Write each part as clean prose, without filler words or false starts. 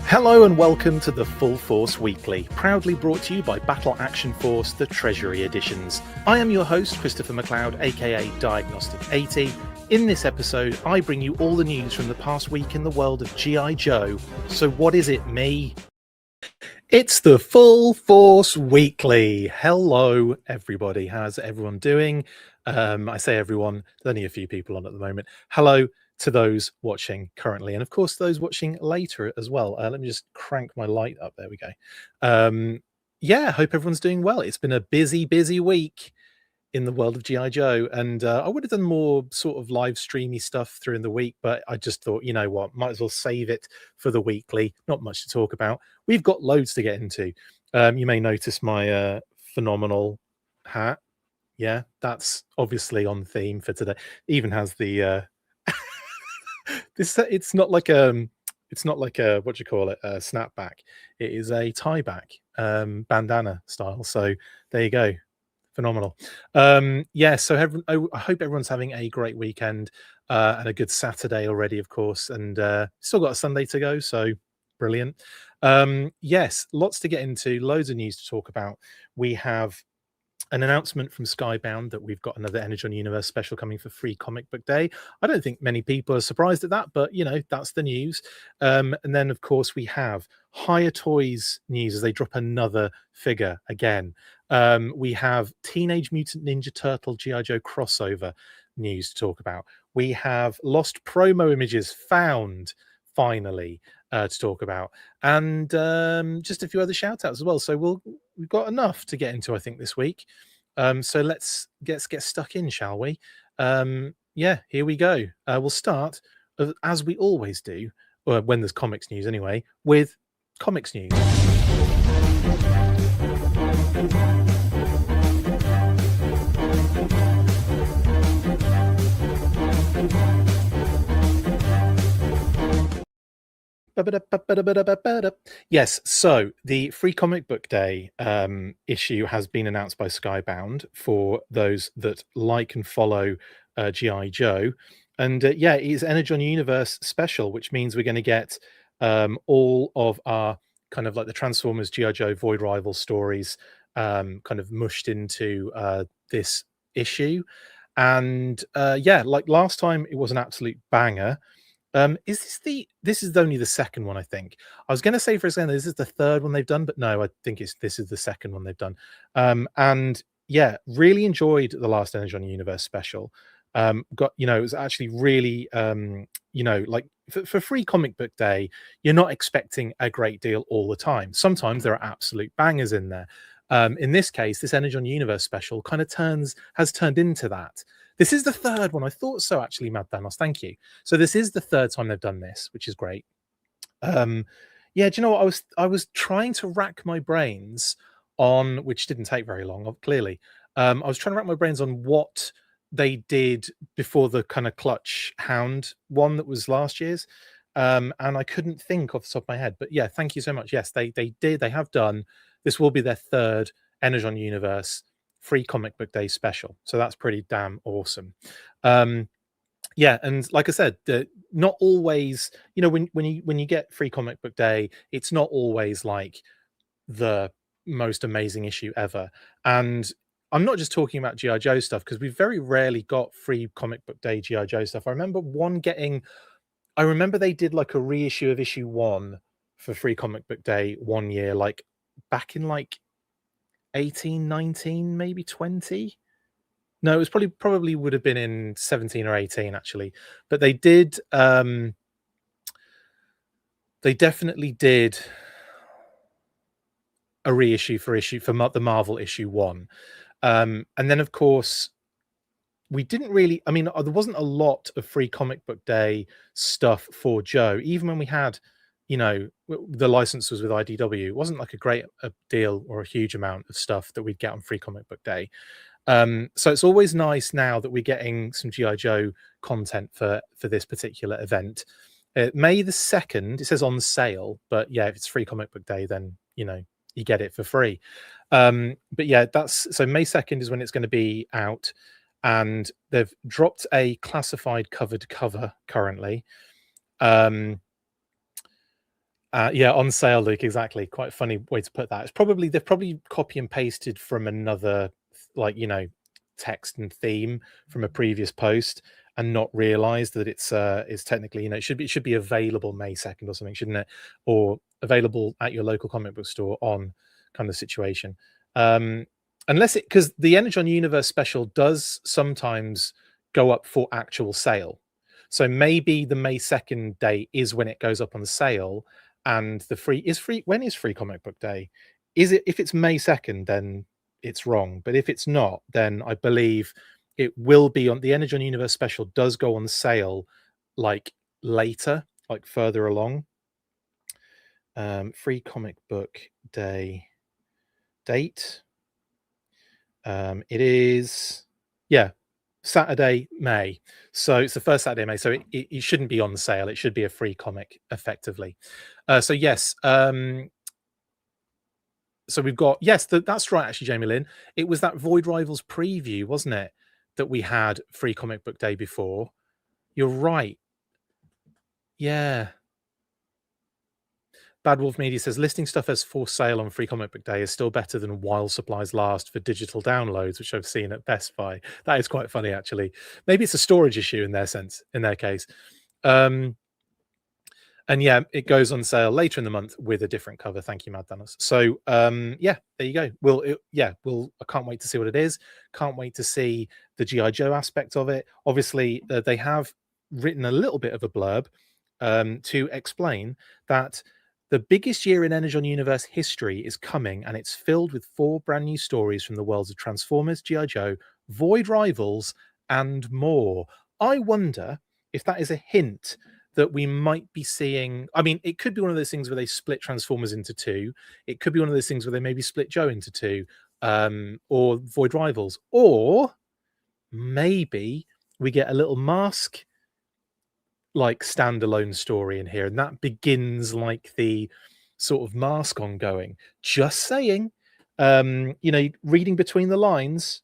Hello and welcome to the Full Force Weekly, proudly brought to you by Battle Action Force, the Treasury Editions. I am your host, Christopher McLeod AKA Diagnostic 80. In this episode, I bring you all the news from the past week in the world of G.I. Joe. So what is it, me? It's the Full Force Weekly. Hello, everybody. How's everyone doing? I say everyone, there's only a few people on at the moment. Hello to those watching currently, and of course, those watching later as well. Let me just crank my light up. There we go. Yeah, hope everyone's doing well. It's been a busy week in the world of G.I. Joe, and I would have done more sort of live streamy stuff through in the week, but I just thought, you know what, might as well save it for the weekly. Not much to talk about. We've got loads to get into. You may notice my phenomenal hat. Yeah, that's obviously on theme for today. Even has the it's not like a what do you call it, a snapback. It is a tie back, bandana style. So there you go. Phenomenal. Yeah, so I hope everyone's having a great weekend and a good Saturday already, of course, and still got a Sunday to go, so brilliant. Yes, lots to get into, loads of news to talk about. We have an announcement from Skybound that we've got another Energon Universe special coming for Free Comic Book Day. I don't think many people are surprised at that, but you know, that's the news. And then, of course, we have Hiya Toys news as they drop another figure again. We have Teenage Mutant Ninja Turtle G.I. Joe crossover news to talk about. We have lost promo images found finally to talk about, and just a few other shout outs as well. So we've got enough to get into, I think, this week. So let's get stuck in, shall we? Yeah, here we go. We'll start, as we always do, when there's comics news anyway, with comics news. Yes, so the Free Comic Book Day issue has been announced by Skybound for those that like and follow G.I. Joe. And yeah, it is Energon Universe special, which means we're going to get all of our kind of like the Transformers G.I. Joe Void Rival stories kind of mushed into this issue. And yeah, like last time, it was an absolute banger. This is only the second one, I think. I was going to say for a second this is the third one they've done, but no, I think this is the second one they've done. And yeah, really enjoyed the last Energon Universe special. Got, you know, it was actually really you know, like for Free Comic Book Day, you're not expecting a great deal all the time. Sometimes there are absolute bangers in there. In this case, this Energon Universe special kind of has turned into that. This is the third one. I thought so, actually, Mad Thanos. Thank you. So this is the third time they've done this, which is great. Yeah, do you know what? I was trying to rack my brains on, which didn't take very long, clearly. I was trying to rack my brains on what they did before the kind of Clutch Hound one that was last year's. And I couldn't think off the top of my head. But yeah, thank you so much. Yes, they did. They have done. This will be their third Energon Universe Free Comic Book Day special. So that's pretty damn awesome. Yeah, and like I said, not always, you know, when you get Free Comic Book Day, it's not always like the most amazing issue ever. And I'm not just talking about G.I. Joe stuff, because we very rarely got Free Comic Book Day G.I. Joe stuff. I remember they did like a reissue of issue 1 for Free Comic Book Day one year, like back in like 18, 19, maybe 20. No, it was probably would have been in 17 or 18, actually. But they did they definitely did a reissue for the Marvel issue 1. And then, of course, we didn't really, I mean, there wasn't a lot of Free Comic Book Day stuff for Joe. Even when we had, you know, the license was with IDW, it wasn't like a deal or a huge amount of stuff that we'd get on Free Comic Book Day. So it's always nice now that we're getting some G.I. Joe content for this particular event. May the 2nd, it says on sale, but yeah, if it's Free Comic Book Day, then, you know, you get it for free. But yeah, so May 2nd is when it's going to be out, and they've dropped a classified covered cover currently. Yeah, on sale, Luke. Exactly. Quite a funny way to put that. It's probably they've probably copy and pasted from another, like, text and theme from a previous post, and not realised that it's technically, it should be available May 2nd or something, shouldn't it? Or available at your local comic book store on kind of situation. Um, Unless it, because the Energon Universe special does sometimes go up for actual sale. So maybe the May 2nd date is when it goes up on sale, and the free, when is free comic book day? Is it, if it's May 2nd, then it's wrong, but if it's not, then I believe it will be on the Energon Universe special does go on sale, like, later, like further along. Free comic book day date, it is, yeah, Saturday, May. So it's the first Saturday, May. So it shouldn't be on sale. It should be a free comic, effectively. So yes, so we've got, yes, that's right. Actually, Jamie Lynn, it was that Void Rivals preview, wasn't it, that we had free comic book day before? You're right. Yeah. Bad Wolf Media says listing stuff as for sale on free comic book day is still better than while supplies last for digital downloads, which I've seen at Best Buy. That is quite funny, actually. Maybe it's a storage issue in their case. And yeah, it goes on sale later in the month with a different cover. Thank you, Mad Thanos. So yeah, there you go. I can't wait to see what it is. Can't wait to see the GI Joe aspect of it. Obviously, they have written a little bit of a blurb to explain that the biggest year in Energon Universe history is coming, and it's filled with 4 brand new stories from the worlds of Transformers, GI Joe, Void Rivals, and more. I wonder if that is a hint that we might be seeing. I mean, it could be one of those things where they split Transformers into 2. It could be one of those things where they maybe split Joe into 2, or Void Rivals, or maybe we get a little Mask, like, standalone story in here, and that begins like the sort of Mask ongoing. Just saying, reading between the lines.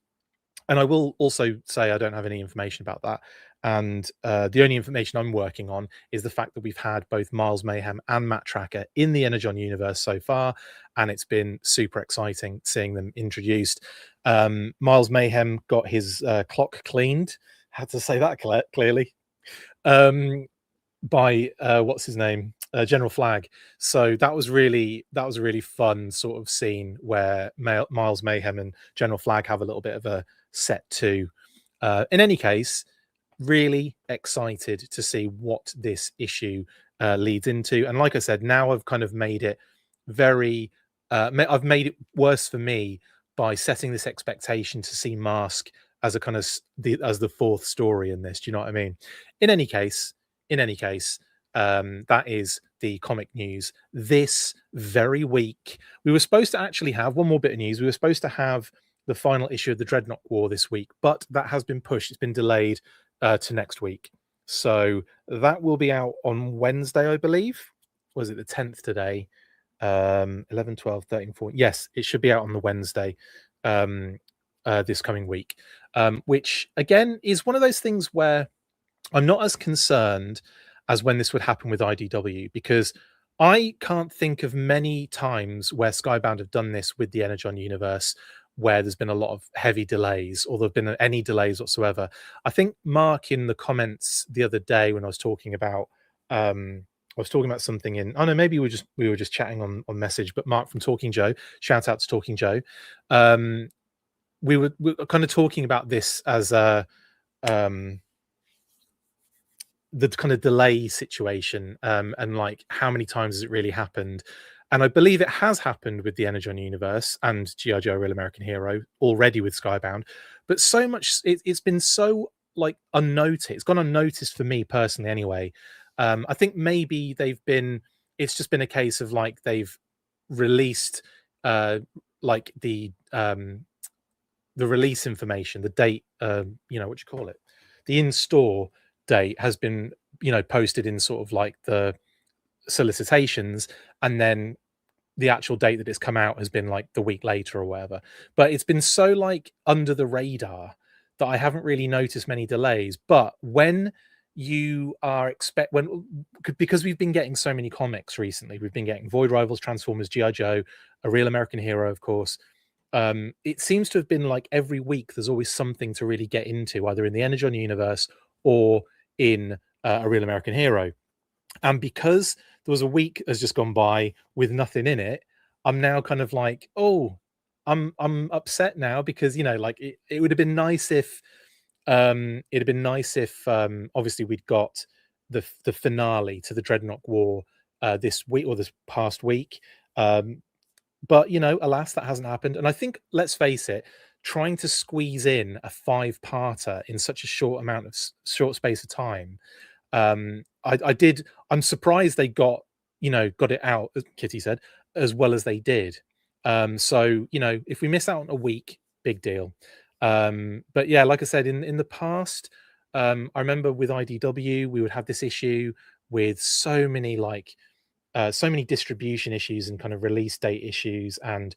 And I will also say I don't have any information about that. And the only information I'm working on is the fact that we've had both Miles Mayhem and Matt Tracker in the Energon universe so far, and it's been super exciting seeing them introduced. Miles Mayhem got his clock cleaned. Had to say that clearly. By what's his name, General Flag. So that was a really fun sort of scene where Miles Mayhem and General Flag have a little bit of a set to. In any case, really excited to see what this issue leads into. And like I said, now I've kind of made it very. I've made it worse for me by setting this expectation to see Mask as a kind of as the 4th story in this. Do you know what I mean? In any case, that is the comic news this very week. We were supposed to actually have one more bit of news. We were supposed to have the final issue of the Dreadnought War this week, but that has been pushed. It's been delayed to next week. So that will be out on Wednesday, I believe. Was it the 10th today? 11, 12, 13, 14. Yes, it should be out on the Wednesday this coming week, which again is one of those things where I'm not as concerned as when this would happen with IDW, because I can't think of many times where Skybound have done this with the Energon universe where there's been a lot of heavy delays, or there have been any delays whatsoever. I think Mark in the comments the other day when I was talking about something in, oh no, maybe we were just chatting on message, but Mark from Talking Joe, shout out to Talking Joe. We were kind of talking about this as a the kind of delay situation, and like how many times has it really happened. And I believe it has happened with the Energon universe and GI Joe Real American Hero already with Skybound, but so much it's been so like unnoticed. It's gone unnoticed for me personally anyway. I think maybe it's just been a case of like they've released like the release information, the date, what you call it, the in-store date has been posted in sort of like the solicitations, and then the actual date that it's come out has been like the week later or whatever. But it's been so like under the radar that I haven't really noticed many delays. But when you are because we've been getting so many comics recently. We've been getting Void Rivals, Transformers, GI Joe, A Real American Hero, of course. It seems to have been like every week there's always something to really get into, either in the Energon universe or in A Real American Hero. And because there was a week has just gone by with nothing in it, I'm now kind of like, oh, I'm upset now because like it would have been nice if obviously we'd got the finale to the Dreadnought War this week or this past week. But alas, that hasn't happened. And I think, let's face it, trying to squeeze in a five-parter in such a short space of time, I'm surprised they got it out, as Kitty said, as well as they did. So if we miss out on a week, big deal. But yeah, like I said, in the past, I remember with IDW we would have this issue with so many distribution issues and kind of release date issues, and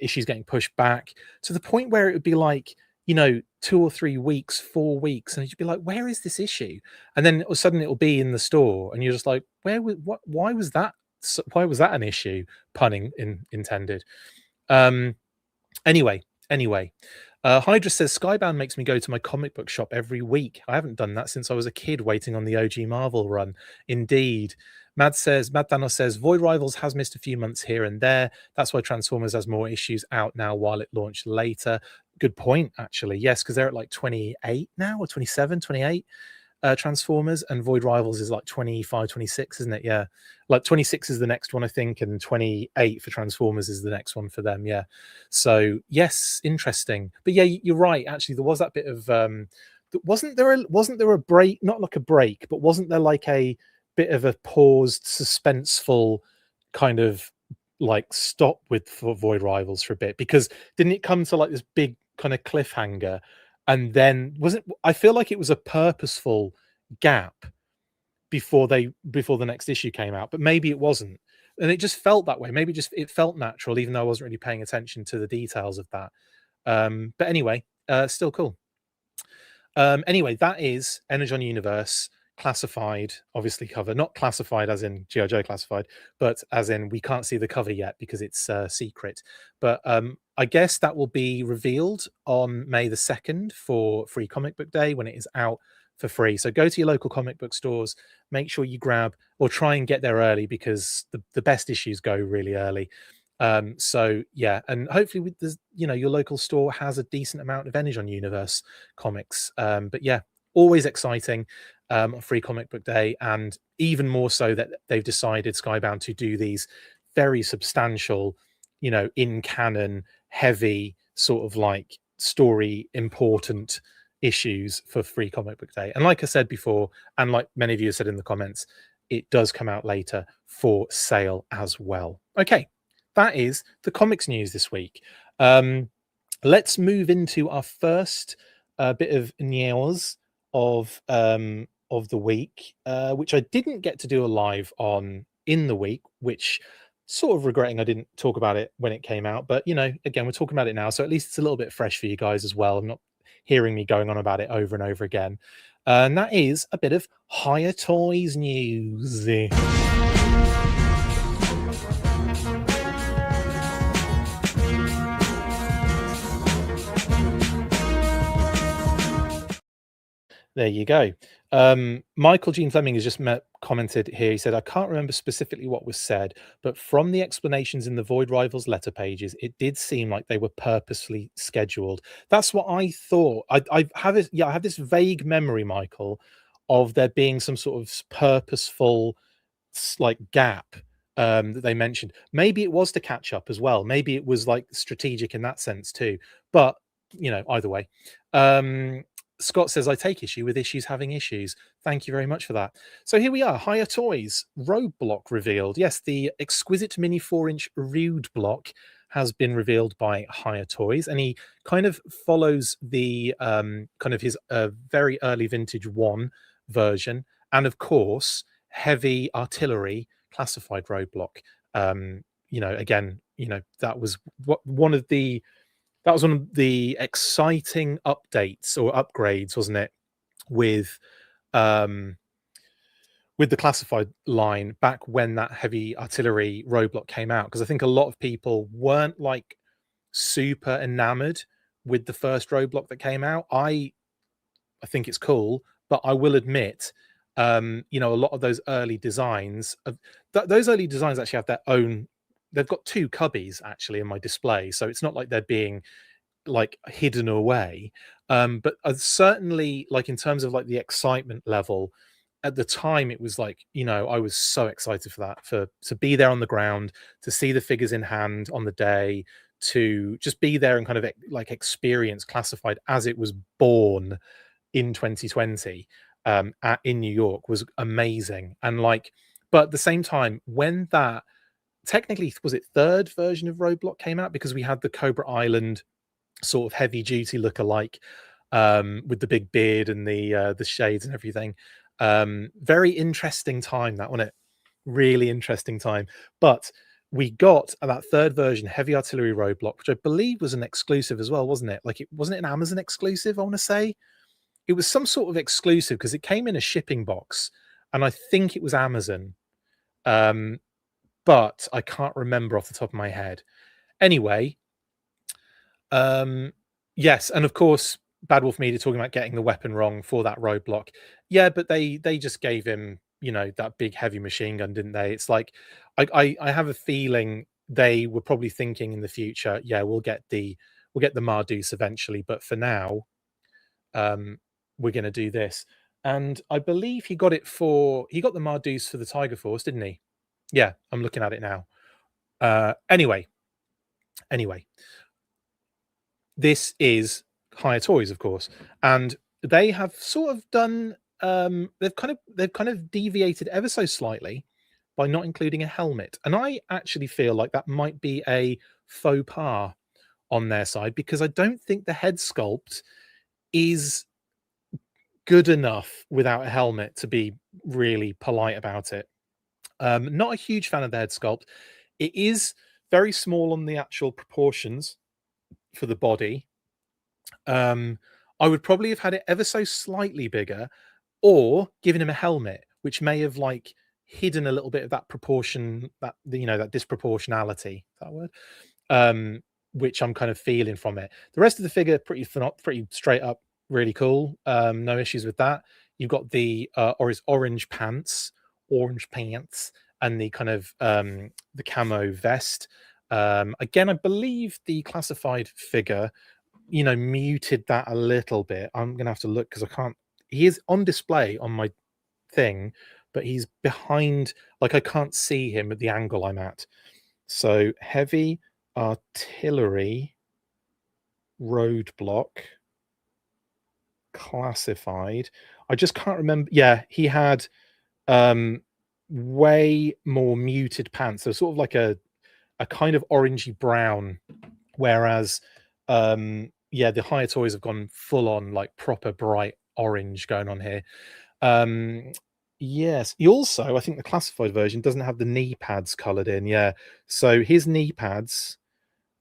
issues getting pushed back to the point where it would be like 2 or 3 weeks, 4 weeks, and you'd be like, where is this issue? And then all of a sudden it'll be in the store and you're just like, why was that an issue, intended. um anyway, Hydra says Skybound makes me go to my comic book shop every week. I haven't done that since I was a kid waiting on the OG Marvel run. Indeed. Mad Thanos says Void Rivals has missed a few months here and there. That's why Transformers has more issues out now while it launched later. Good point, actually. Yes, because they're at like 28 now, or 27, 28. Transformers, and Void Rivals is like 25, 26, isn't it? Yeah, like 26 is the next one, I think, and 28 for Transformers is the next one for them. Yeah, so yes, interesting. But yeah, you're right, actually. There was that bit of wasn't there a break, not like a break, but wasn't there like a bit of a paused, suspenseful kind of like stop with for Void Rivals for a bit? Because didn't it come to like this big kind of cliffhanger, and then I feel like it was a purposeful gap before the next issue came out, but maybe it wasn't, and it just felt that way. Maybe just it felt natural, even though I wasn't really paying attention to the details of that. But anyway, still cool. Anyway, that is Energon Universe classified, obviously cover, not classified as in G.I. Joe classified, but as in we can't see the cover yet because it's secret. But I guess that will be revealed on May the 2nd for Free Comic Book Day, when it is out for free. So go to your local comic book stores, make sure you grab, or try and get there early, because the best issues go really early. So yeah, and hopefully your local store has a decent amount of Energon Universe comics. But yeah, always exciting on Free Comic Book Day, and even more so that they've decided, Skybound, to do these very substantial, in canon, heavy, sort of like story important issues for Free Comic Book Day. And like I said before, and like many of you have said in the comments, it does come out later for sale as well. Okay, that is the comics news this week. Let's move into our first bit of news of the week, which I didn't get to do a live on in the week, which sort of regretting I didn't talk about it when it came out. But again, we're talking about it now, so at least it's a little bit fresh for you guys as well. I'm not hearing me going on about it over and over again. And that is a bit of Hiya Toys news. There you go. Michael Gene Fleming has just commented here. He said, I can't remember specifically what was said, but from the explanations in the Void Rivals letter pages, it did seem like they were purposely scheduled. That's what I thought. I have this vague memory, Michael, of there being some sort of purposeful like gap that they mentioned. Maybe it was to catch up as well. Maybe it was like strategic in that sense too. But either way. Scott says, I take issue with issues having issues. Thank you very much for that. So here we are, Hiya Toys Roadblock revealed. Yes, the exquisite mini 4-inch Rude block has been revealed by Hiya Toys, and he kind of follows the kind of his very early vintage 1 version, and of course heavy artillery classified Roadblock. Again, that was one of the exciting updates or upgrades, wasn't it, with with the classified line back when that heavy artillery roadblock came out, because I think a lot of people weren't like super enamored with the first roadblock that came out. I think it's cool, but I will admit, you know, a lot of those early designs of those early designs actually have their own. They've got two cubbies actually in my display, so it's not like they're being like hidden away. But certainly, like in terms of like the excitement level, at the time, it was like, you know, I was so excited for that, for to be there on the ground, to see the figures in hand on the day, to just be there and kind of like experience classified as it was born in 2020 in New York was amazing. And like, but at the same time, when that technically was it third version of Roadblock came out, because we had the Cobra Island sort of heavy duty look-alike with the big beard and the shades and everything. Very interesting time that one, it really interesting time. But we got that third version, Heavy Artillery Roadblock, which I believe was an exclusive as well, wasn't it? Like it wasn't it an Amazon exclusive, I want to say. It was some sort of exclusive because it came in a shipping box, and I think it was Amazon. Um, but I can't remember off the top of my head. Anyway, yes, and of course, Bad Wolf Media talking about getting the weapon wrong for that roadblock. Yeah, but they just gave him, you know, that big heavy machine gun, didn't they? It's like I have a feeling they were probably thinking in the future, yeah, we'll get the Mardus eventually, but for now, we're going to do this. And I believe he got the Mardus for the Tiger Force, didn't he? Yeah, I'm looking at it now. Anyway, this is Hiya Toys, of course, and they have sort of done. They've kind of deviated ever so slightly by not including a helmet, and I actually feel like that might be a faux pas on their side, because I don't think the head sculpt is good enough without a helmet, to be really polite about it. Not a huge fan of the head sculpt. It is very small on the actual proportions for the body. I would probably have had it ever so slightly bigger, or given him a helmet, which may have like hidden a little bit of that proportion, that you know, that disproportionality. Is that a word? Which I'm kind of feeling from it. The rest of the figure pretty straight up, really cool. No issues with that. You've got the orange pants, and the kind of the camo vest. Again, I believe the classified figure, you know, muted that a little bit. I'm gonna have to look because I can't. He is on display on my thing, but he's behind. Like I can't see him at the angle I'm at. So Heavy Artillery Roadblock classified. I just can't remember. Yeah, he had way more muted pants. So sort of like a kind of orangey brown, whereas yeah, the Hiya Toys have gone full on like proper bright orange going on here. Yes, he also, I think the classified version doesn't have the knee pads colored in. Yeah, so his knee pads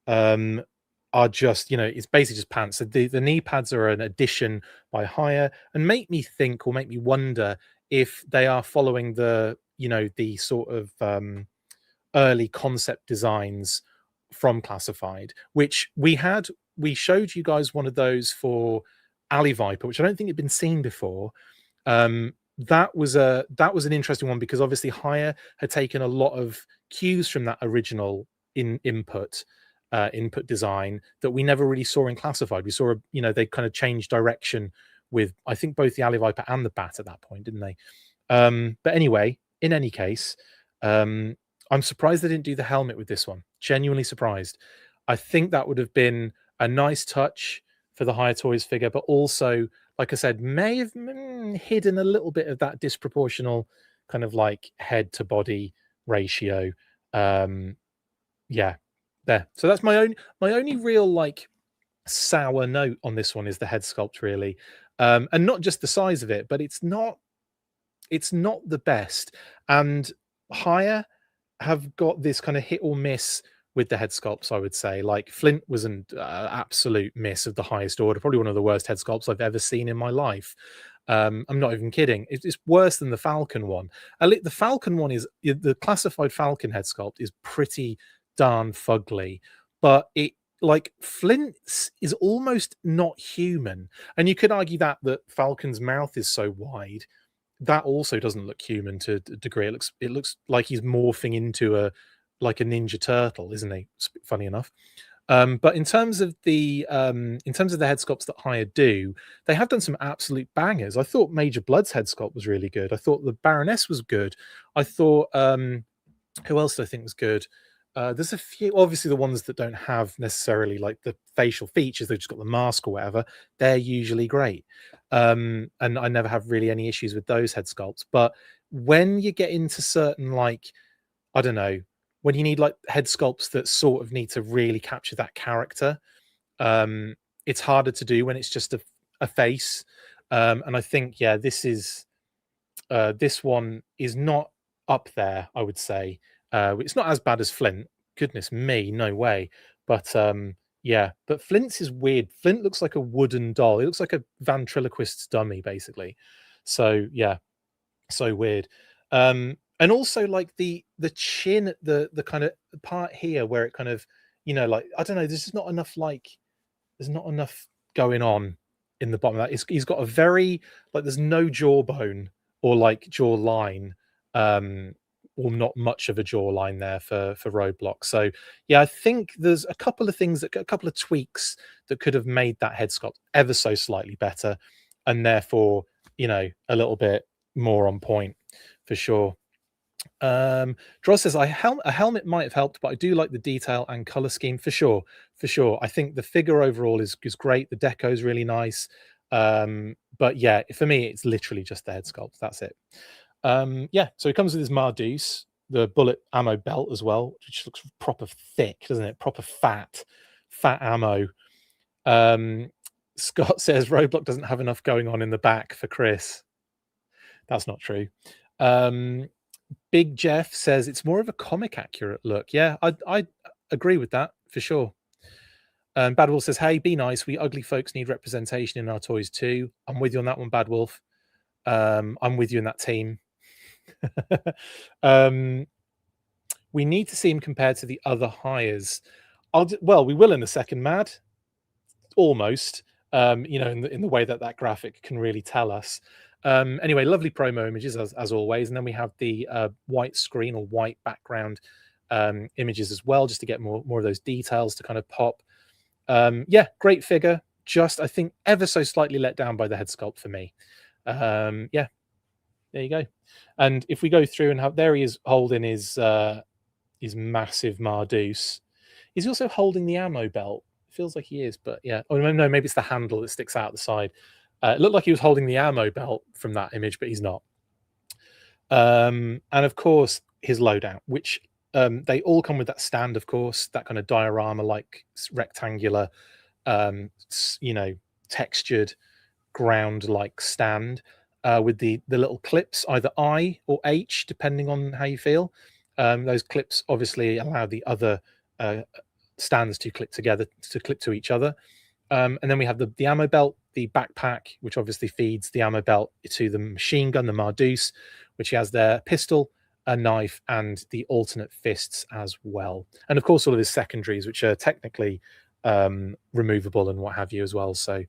are just, you know, it's basically just pants. So the knee pads are an addition by Hiya, and make me think, or make me wonder if they are following the, you know, the sort of early concept designs from Classified, which we showed you guys one of those for Alley Viper, which I don't think had been seen before. That was an interesting one, because obviously Hiya had taken a lot of cues from that original input design that we never really saw in Classified. We saw, you know, they kind of changed direction with, I think, both the Alley Viper and the Bat at that point, didn't they? But anyway, in any case, I'm surprised they didn't do the helmet with this one. Genuinely surprised. I think that would have been a nice touch for the Hiya Toys figure, but also, like I said, may have hidden a little bit of that disproportional kind of like head to body ratio. Yeah, there. So that's my only real like sour note on this one is the head sculpt, really, and not just the size of it, but it's not the best. And Hiya have got this kind of hit or miss with the head sculpts, I would say. Like Flint was an absolute miss of the highest order, probably one of the worst head sculpts I've ever seen in my life. I'm not even kidding. It's worse than the Falcon one. The Falcon one is the classified Falcon head sculpt is pretty darn fugly, but it like Flint's is almost not human. And you could argue that Falcon's mouth is so wide that also doesn't look human to a degree. It looks like he's morphing into a like a ninja turtle, isn't he? Funny enough. But in terms of the head sculpts that Hiya do, they have done some absolute bangers. I thought Major Blood's head sculpt was really good. I thought the Baroness was good. I thought who else do I think was good? There's a few, obviously the ones that don't have necessarily like the facial features, they've just got the mask or whatever. They're usually great, and I never have really any issues with those head sculpts. But when you get into certain like I don't know, when you need like head sculpts that sort of need to really capture that character, um, it's harder to do when it's just a face. And I think, yeah, this one is not up there, I would say. It's not as bad as Flint. Goodness me, no way. But yeah, but Flint's is weird. Flint looks like a wooden doll. It looks like a ventriloquist's dummy, basically. So yeah, so weird. And also like the chin, the kind of part here where it kind of, like I don't know, there's just not enough like there's not enough going on in the bottom of that. He's got a very like there's no jawbone or like jaw line, um, or not much of a jawline there for Roadblock. So yeah, I think there's a couple of things a couple of tweaks that could have made that head sculpt ever so slightly better, and therefore a little bit more on point for sure. Droz says a helmet might have helped, but I do like the detail and color scheme for sure. For sure, I think the figure overall is great. The deco is really nice, but yeah, for me, it's literally just the head sculpt. That's it. Yeah, so it comes with his Marduce, the bullet ammo belt as well, which looks proper thick, doesn't it? Proper fat ammo. Scott says Roadblock doesn't have enough going on in the back for Chris. That's not true. Big Jeff says it's more of a comic accurate look. Yeah, I agree with that for sure. Bad Wolf says, "Hey, be nice. We ugly folks need representation in our toys too." I'm with you on that one, Bad Wolf. I'm with you in that team. We need to see him compared to the other hires. Well, we will in a second, Mad. Almost. In the way that graphic can really tell us. Anyway, lovely promo images as always, and then we have the white screen or white background images as well, just to get more of those details to kind of pop. Yeah, great figure. Just I think ever so slightly let down by the head sculpt for me. Yeah, there you go. And if we go through and there he is holding his massive Marduce. Is he also holding the ammo belt? It feels like he is, but yeah. Oh no, maybe it's the handle that sticks out the side. It looked like he was holding the ammo belt from that image, but he's not. And of course, his loadout, which they all come with that stand, of course, that kind of diorama-like rectangular, textured ground-like stand with the little clips, either I or H, depending on how you feel. Those clips obviously allow the other stands to clip together, to clip to each other. And then we have the ammo belt, the backpack, which obviously feeds the ammo belt to the machine gun, the Marduce, which has their pistol, a knife, and the alternate fists as well. And of course, all of his secondaries, which are technically removable and what have you as well. So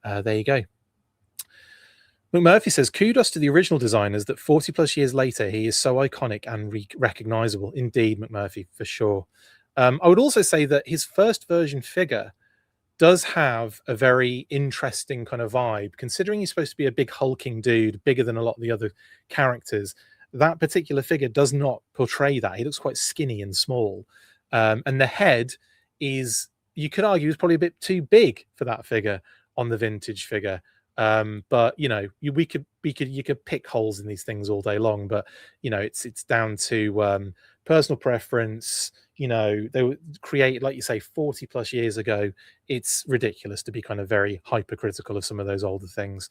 there you go. McMurphy says, kudos to the original designers that 40 plus years later, he is so iconic and recognizable. Indeed, McMurphy, for sure. I would also say that his first version figure does have a very interesting kind of vibe, considering he's supposed to be a big hulking dude, bigger than a lot of the other characters. That particular figure does not portray that. He looks quite skinny and small. And the head is, you could argue, is probably a bit too big for that figure on the vintage figure. But you could pick holes in these things all day long, but it's down to personal preference. They were created, like you say, 40 plus years ago. It's ridiculous to be kind of very hypercritical of some of those older things.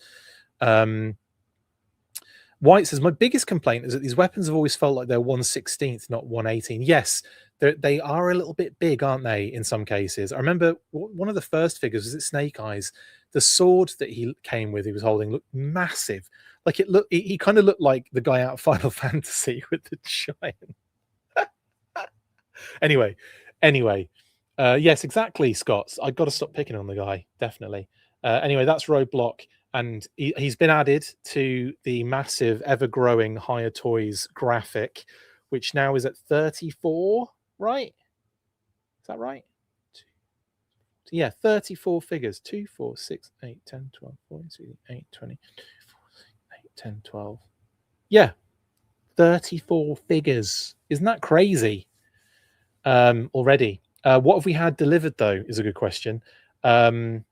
White says, my biggest complaint is that these weapons have always felt like they're 1/16th, not 1/18. Yes, they are a little bit big, aren't they, in some cases? I remember one of the first figures, was it Snake Eyes? The sword that he came with, he was holding, looked massive. Like he kind of looked like the guy out of Final Fantasy with the giant. anyway, yes, exactly, Scott. I've got to stop picking on the guy, definitely. Anyway, that's Roadblock, and he's been added to the massive, ever-growing Hiya Toys graphic, which now is at 34, right? Is that right? Yeah, 34 figures. 2, 4, 6, 8, 10, 12, 14, 8, 20, 8, 10, 12. Yeah, 34 figures. Isn't that crazy? Already. What have we had delivered, though, is a good question. 1,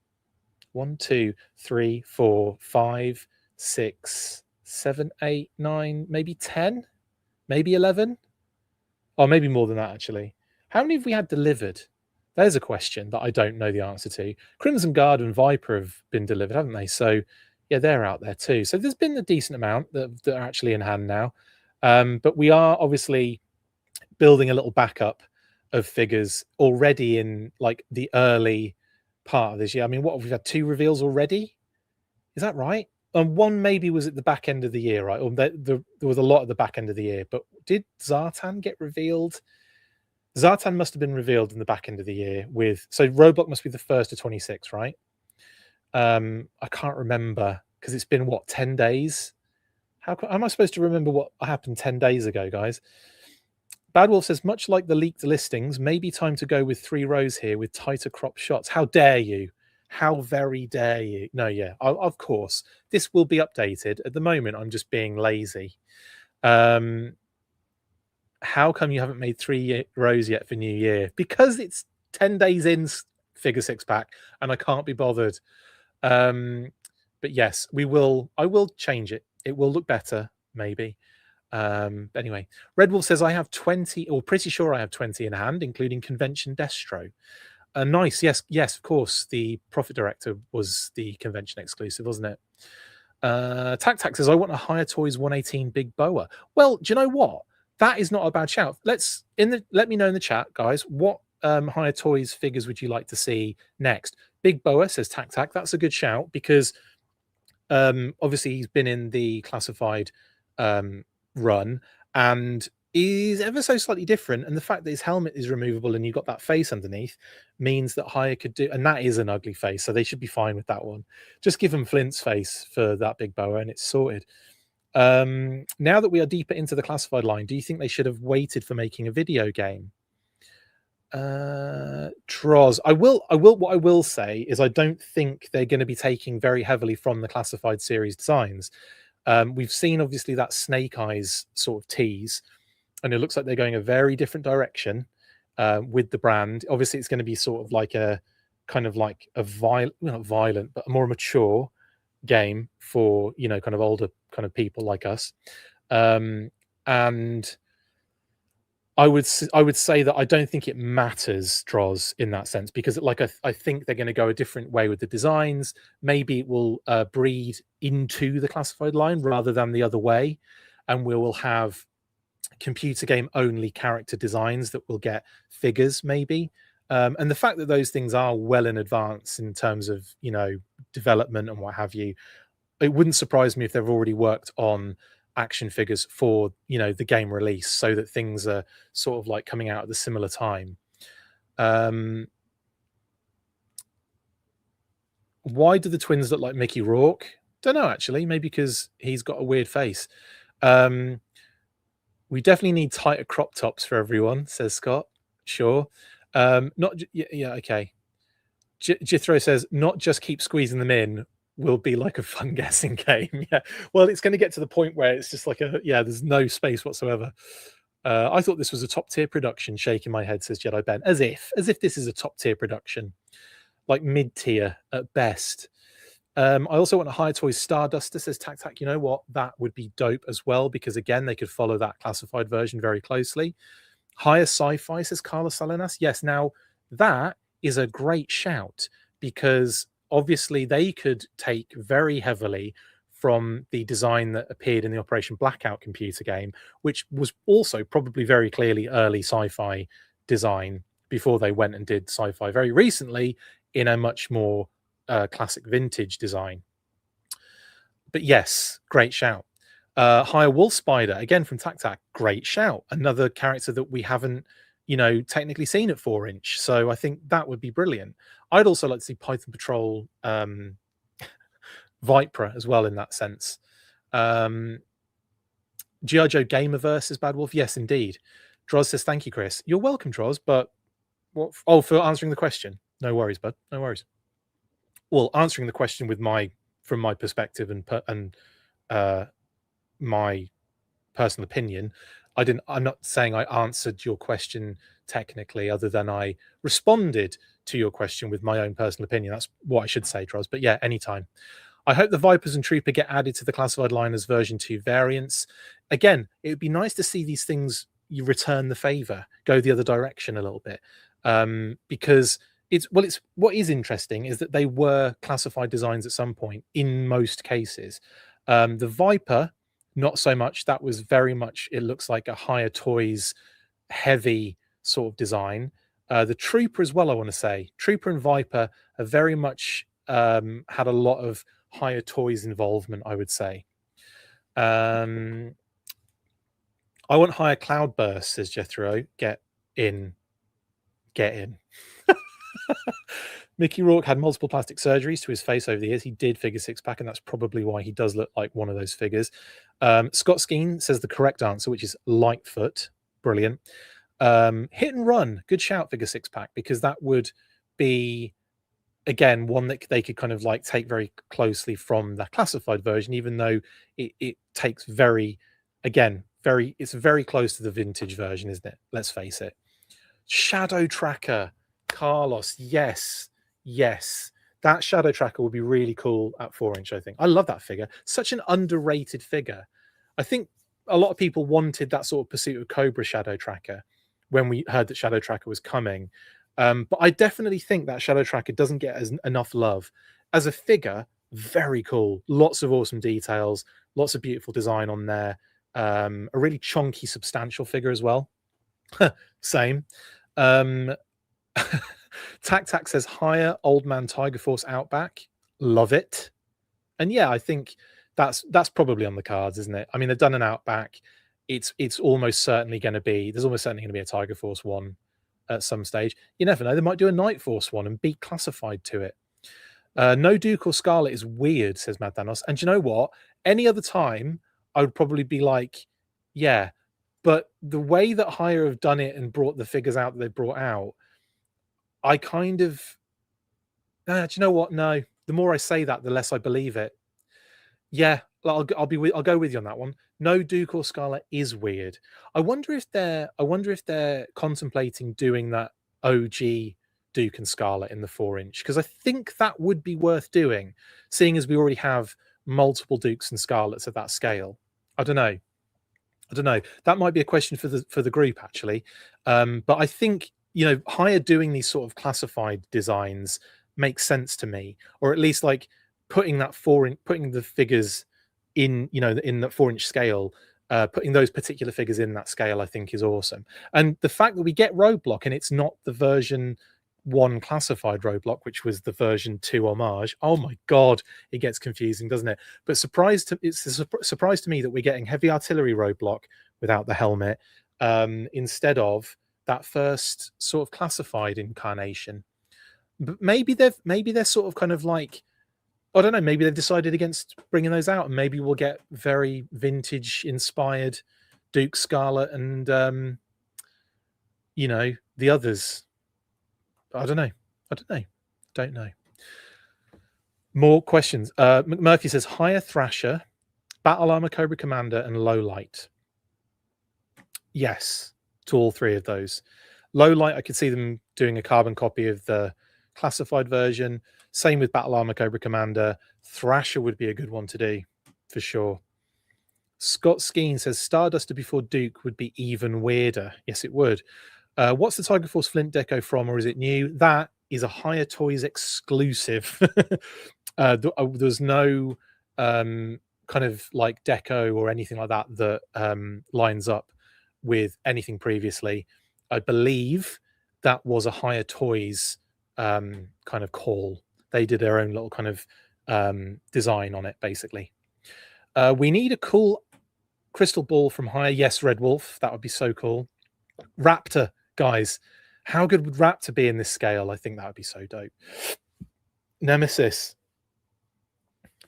2, 3, 4, 5, 6, 7, 8, 9, maybe 10, maybe 11, or maybe more than that, actually. How many have we had delivered? There's a question that I don't know the answer to. Crimson Guard and Viper have been delivered, haven't they? So, yeah, they're out there too. So there's been a decent amount that are actually in hand now. But we are obviously building a little backup of figures already in like the early part of this year. I mean, what have we had? 2 reveals already? Is that right? And one maybe was at the back end of the year, right? Or there was a lot at the back end of the year. But did Zartan get revealed? Zartan must have been revealed in the back end of the year so Roadblock must be the 1st of 26, right? I can't remember because it's been 10 days? How am I supposed to remember what happened 10 days ago, guys? Bad Wolf says, much like the leaked listings, maybe time to go with 3 rows here with tighter crop shots. How dare you? How very dare you? No, yeah, of course. This will be updated. At the moment, I'm just being lazy. How come you haven't made 3 rows yet for New Year? Because it's 10 days in figure 6-pack and I can't be bothered. But yes, I will change it. It will look better, maybe. Anyway, Red Wolf says, I have 20, or pretty sure I have 20 in hand, including Convention Destro. Nice. Yes, of course. The Profit Director was the convention exclusive, wasn't it? Tac says, I want a Hiya Toys 118 Big Boa. Well, do you know what? That is not a bad shout. Let me know in the chat, guys. What Hiya Toys figures would you like to see next? Big Boa, says Tac. That's a good shout because obviously he's been in the classified run and is ever so slightly different. And the fact that his helmet is removable and you've got that face underneath means that Hiya could do, and that is an ugly face, so they should be fine with that one. Just give him Flint's face for that Big Boa and it's sorted. Now that we are deeper into the classified line, do you think they should have waited for making a video game? Troz, what I will say is I don't think they're going to be taking very heavily from the classified series designs. We've seen obviously that Snake Eyes sort of tease, and it looks like they're going a very different direction with the brand. Obviously, it's going to be sort of like a kind of like a not violent, but a more mature game for kind of older kind of people like us. And I would say that I don't think it matters, Droz, in that sense, because like I think they're going to go a different way with the designs. Maybe it will breed into the classified line rather than the other way, and we will have computer game only character designs that will get figures maybe. And the fact that those things are well in advance in terms of development and what have you, it wouldn't surprise me if they've already worked on action figures for the game release, so that things are sort of like coming out at the similar time. Why do the twins look like Mickey Rourke? Don't know, actually. Maybe because he's got a weird face. We definitely need tighter crop tops for everyone, says Scott. Sure. Okay. Jithro says, not just keep squeezing them in will be like a fun guessing game. Yeah. Well, it's going to get to the point where it's just like there's no space whatsoever. I thought this was a top tier production. Shaking my head, says Jedi Ben, as if this is a top tier production, like mid tier at best. I also want a Hiya Toys Starduster, says Tac. You know what? That would be dope as well, because again, they could follow that classified version very closely. Hiya Sci-Fi, says Carlos Salinas. Yes, now that is a great shout, because obviously they could take very heavily from the design that appeared in the Operation Blackout computer game, which was also probably very clearly early sci-fi design before they went and did sci-fi very recently in a much more classic vintage design. But yes, great shout. Hiya Wolf Spider, again from Tac Tac, great shout. Another character that we haven't, technically seen at 4-inch. So I think that would be brilliant. I'd also like to see Python Patrol Vipra as well in that sense. G.I. Joe Gamerverse is Bad Wolf. Yes, indeed. Droz says, thank you, Chris. You're welcome, Droz, but what? Oh, for answering the question. No worries, bud. No worries. Well, answering the question from my perspective and my personal opinion, I'm not saying I answered your question technically, other than I responded to your question with my own personal opinion. That's what I should say, Droz. But yeah, anytime. I hope the Vipers and Trooper get added to the classified line as version 2 variants. Again, it would be nice to see these things, you return the favor, go the other direction a little bit. Because it's what is interesting is that they were classified designs at some point in most cases. The Viper, not so much. That was very much, it looks like a Hiya Toys heavy sort of design. The Trooper as well, I want to say. Trooper and Viper are very much had a lot of Hiya Toys involvement, I would say. I want Hiya Cloudburst, says Jethro. Get in. Mickey Rourke had multiple plastic surgeries to his face over the years. He did figure 6-pack, and that's probably why he does look like one of those figures. Scott Skeen says the correct answer, which is Lightfoot. Brilliant. Hit and Run, good shout, figure 6-pack, because that would be, again, one that they could kind of like take very closely from the classified version, even though it takes it's very close to the vintage version, isn't it? Let's face it. Shadow Tracker, Carlos, yes. That Shadow Tracker would be really cool at 4-inch, I think. I love that figure. Such an underrated figure. I think a lot of people wanted that sort of Pursuit of Cobra Shadow Tracker when we heard that Shadow Tracker was coming. But I definitely think that Shadow Tracker doesn't get enough love. As a figure, very cool. Lots of awesome details, lots of beautiful design on there. A really chunky, substantial figure as well. Same. Tac Tac says, Hiya Old Man Tiger Force Outback. Love it. And yeah, I think that's probably on the cards, isn't it? I mean, they've done an Outback. It's almost certainly going to be, there's almost certainly going to be a Tiger Force one at some stage. You never know, they might do a Night Force one and be classified to it. No Duke or Scarlet is weird, says Mad Thanos. And you know what? Any other time, I would probably be like, yeah. But the way that Hiya have done it and brought the figures out that they brought out, I kind of, do you know what? No, the more I say that, the less I believe it. Yeah, I'll go with you on that one. No Duke or Scarlet is weird. I wonder if they're contemplating doing that OG Duke and Scarlet in the 4-inch, because I think that would be worth doing, seeing as we already have multiple Dukes and Scarlets at that scale. I don't know. That might be a question for the group, actually. But I think, Hiya doing these sort of classified designs makes sense to me, or at least like putting the figures in the 4-inch scale, putting those particular figures in that scale, I think is awesome. And the fact that we get Roadblock and it's not the version 1 classified Roadblock, which was the version 2 homage. Oh my god, it gets confusing, doesn't it? But it's a surprise to me that we're getting Heavy Artillery Roadblock without the helmet, instead of that first sort of classified incarnation. But maybe they're sort of kind of like, I don't know, maybe they've decided against bringing those out, and maybe we'll get very vintage inspired Duke Scarlet and the others. I don't know. More questions. McMurphy says, Hiya Thrasher, Battle Armor Cobra Commander, and Low Light. Yes, to all three of those. Low Light, I could see them doing a carbon copy of the classified version. Same with Battle Armor Cobra Commander. Thrasher would be a good one to do, for sure. Scott Skeen says, Starduster before Duke would be even weirder. Yes, it would. What's the Tiger Force Flint deco from, or is it new? That is a Hiya Toys exclusive. There's no kind of like deco or anything like that lines up with anything previously. I believe that was a Hiya Toys kind of call. they did their own little kind of design on it, basically. We need a cool crystal ball from Hiya. Yes, Red Wolf, that would be so cool. Raptor, guys, how good would Raptor be in this scale? I think that would be so dope. Nemesis,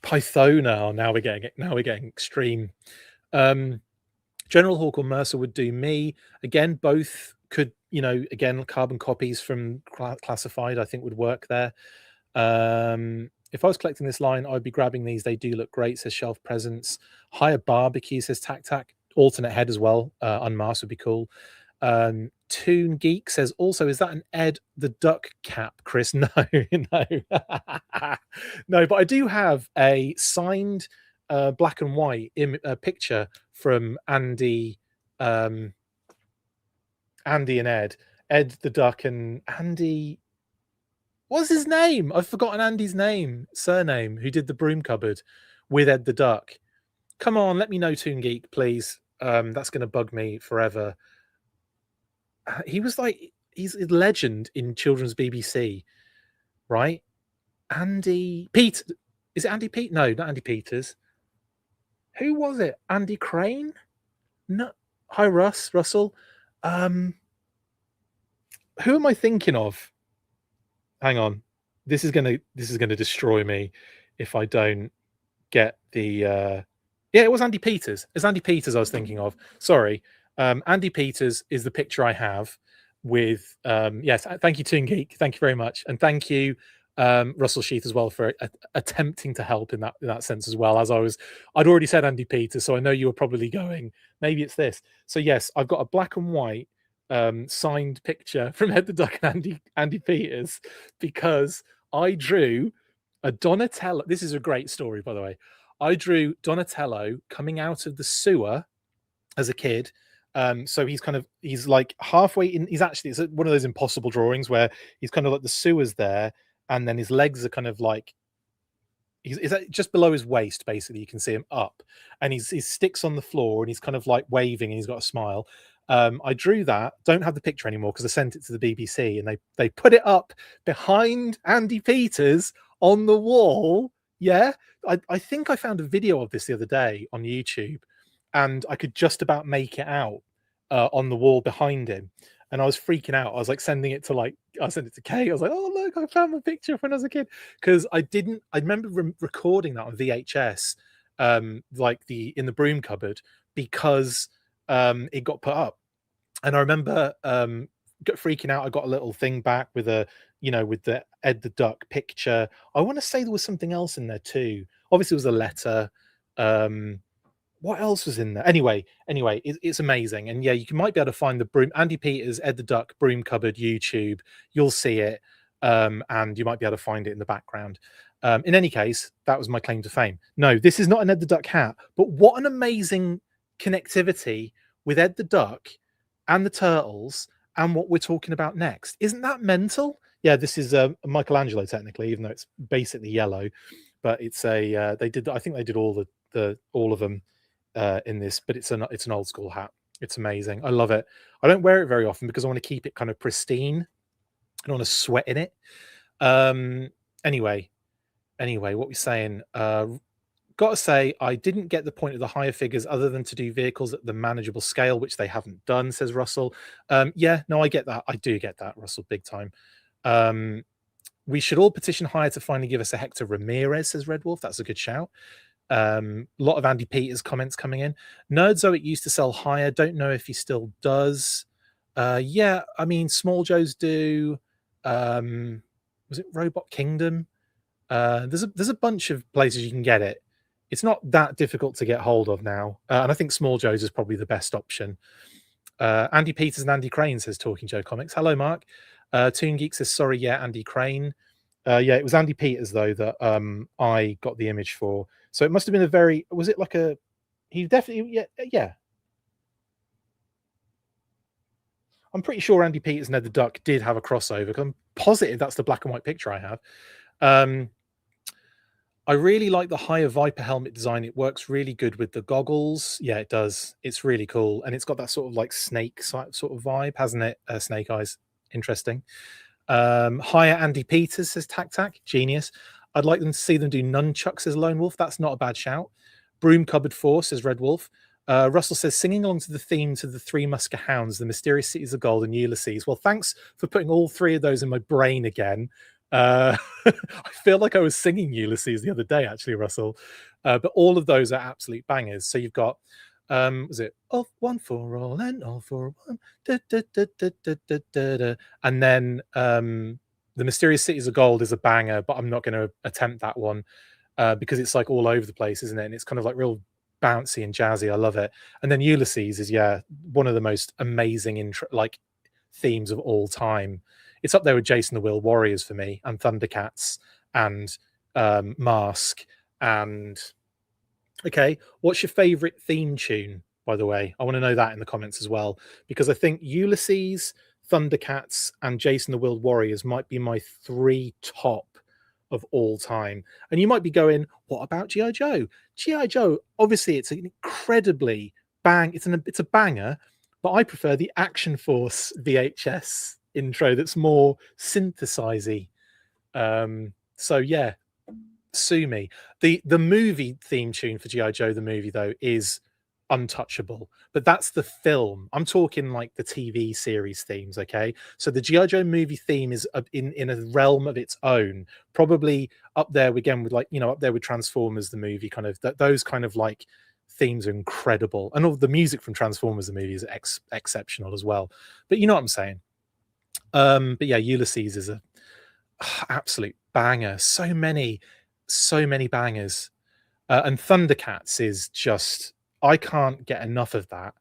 Pythona. Oh, now we're getting it. Now we're getting extreme. General Hawk or Mercer would do me. Again, both could, you know, again, carbon copies from Classified, I think would work there. If I was collecting this line, I'd be grabbing these. They do look great, says Shelf Presence. Higher Barbecue, says Tac Tac. Alternate head as well. Unmasked would be cool. Toon Geek says also, is that an Ed the Duck cap, Chris? No, no. No, but I do have a signed black and white picture from Andy and Ed the Duck, and Andy, what's his name? I've forgotten Andy's surname, who did the broom cupboard with Ed the Duck. Come on, let me know, Toon Geek, please. That's going to bug me forever. He was like, he's a legend in children's BBC, right? Andy Pete. Is it Andy Pete? No, not Andy Peters. Who was it? Andy Crane? No. Hi, Russell. Who am I thinking of? Hang on. This is gonna destroy me if I don't get the yeah, it was Andy Peters. It's Andy Peters I was thinking of. Sorry. Andy Peters is the picture I have with yes, thank you, Toon Geek. Thank you very much. And thank you, Russell Sheath, as well, for attempting to help in that sense as well. As I'd already said Andy Peters, so I know you were probably going, maybe it's this. So yes, I've got a black and white signed picture from Ed the Duck and Andy Peters, because I drew a Donatello. This is a great story, by the way. I drew Donatello coming out of the sewer as a kid. So he's like halfway in. It's one of those impossible drawings where he's kind of like the sewer's there, and then his legs are kind of like he's just below his waist, basically. You can see him up, and he sticks on the floor, and he's kind of like waving, and he's got a smile. I drew that. Don't have the picture anymore because I sent it to the BBC, and they put it up behind Andy Peters on the wall. Yeah, I think I found a video of this the other day on YouTube, and I could just about make it out on the wall behind him. And I was freaking out. I was like sending it to I sent it to Kay. I was like, oh, look, I found my picture when I was a kid. Because I remember recording that on VHS, like in the broom cupboard, because it got put up. And I remember freaking out. I got a little thing back with with the Ed the Duck picture. I want to say there was something else in there too. Obviously, it was a letter. What else was in there? Anyway, it's amazing. And yeah, you might be able to find the broom, Andy Peters, Ed the Duck, broom cupboard, YouTube. You'll see it. And you might be able to find it in the background. In any case, that was my claim to fame. No, this is not an Ed the Duck hat, but what an amazing connectivity with Ed the Duck and the Turtles and what we're talking about next. Isn't that mental? Yeah, this is Michelangelo, technically, even though it's basically yellow. But it's I think they did all of them in this, but it's an old school hat. It's amazing. I love it. I don't wear it very often because I want to keep it kind of pristine. I don't want to sweat in it. Anyway, what we're saying, gotta say, I didn't get the point of the higher figures other than to do vehicles at the manageable scale, which they haven't done, says Russell. Yeah, no, I get that. I do get that, Russell, big time. We should all petition Hiya to finally give us a Hector Ramirez, says Red Wolf. That's a good shout. A lot of Andy Peters comments coming in. Nerdzoic used to sell Hiya. Don't know if he still does. Yeah, I mean, Small Joe's do. Was it Robot Kingdom? There's a bunch of places you can get it. It's not that difficult to get hold of now, and I think Small Joe's is probably the best option. Andy Peters and Andy Crane, says Talking Joe Comics. Hello, Mark. Toon Geek says, sorry, yeah, Andy Crane. Yeah, it was Andy Peters, though, that I got the image for. So it must have been was it like he definitely, yeah. I'm pretty sure Andy Peters and Ed the Duck did have a crossover. I'm positive that's the black and white picture I have. I really like the Hiya Viper helmet design. It works really good with the goggles. Yeah, it does. It's really cool. And it's got that sort of like snake sort of vibe, hasn't it? Snake eyes. Interesting. Hiya Andy Peters says Tac Tac, genius. I'd like them to see them do nunchucks as Lone Wolf. That's not a bad shout. Broom Cupboard 4 says Red Wolf. Russell says singing along to the themes of the Three Musker Hounds, the Mysterious Cities of Gold, and Ulysses. Well, thanks for putting all three of those in my brain again. I feel like I was singing Ulysses the other day, actually, Russell. But all of those are absolute bangers. So you've got, was it all one for all and all for one? Da, da, da, da, da, da, da, da. And then the Mysterious Cities of Gold is a banger, but I'm not going to attempt that one because it's like all over the place, isn't it? And it's kind of like real bouncy and jazzy. I love it. And then Ulysses is one of the most amazing themes of all time. It's up there with Jason the Will Warriors for me, and Thundercats, and Mask. And okay, what's your favorite theme tune, by the way? I want to know that in the comments as well, because I think Ulysses, Thundercats, and Jason the Will Warriors might be my three top of all time. And you might be going, what about G.I. Joe? G.I. Joe, obviously it's an incredibly it's a banger, but I prefer the Action Force VHS intro that's more synthesizy. So yeah, sue me. The movie theme tune for G.I. Joe the movie though is untouchable, but that's the film. I'm talking like the TV series themes. Okay, so the G.I. Joe movie theme is in a realm of its own, probably up there again with up there with Transformers the movie. Kind of those kind of like themes are incredible, and all the music from Transformers the movie is exceptional as well. But you know what I'm saying. But yeah, Ulysses is a absolute banger. So many bangers. And Thundercats is just, I can't get enough of that.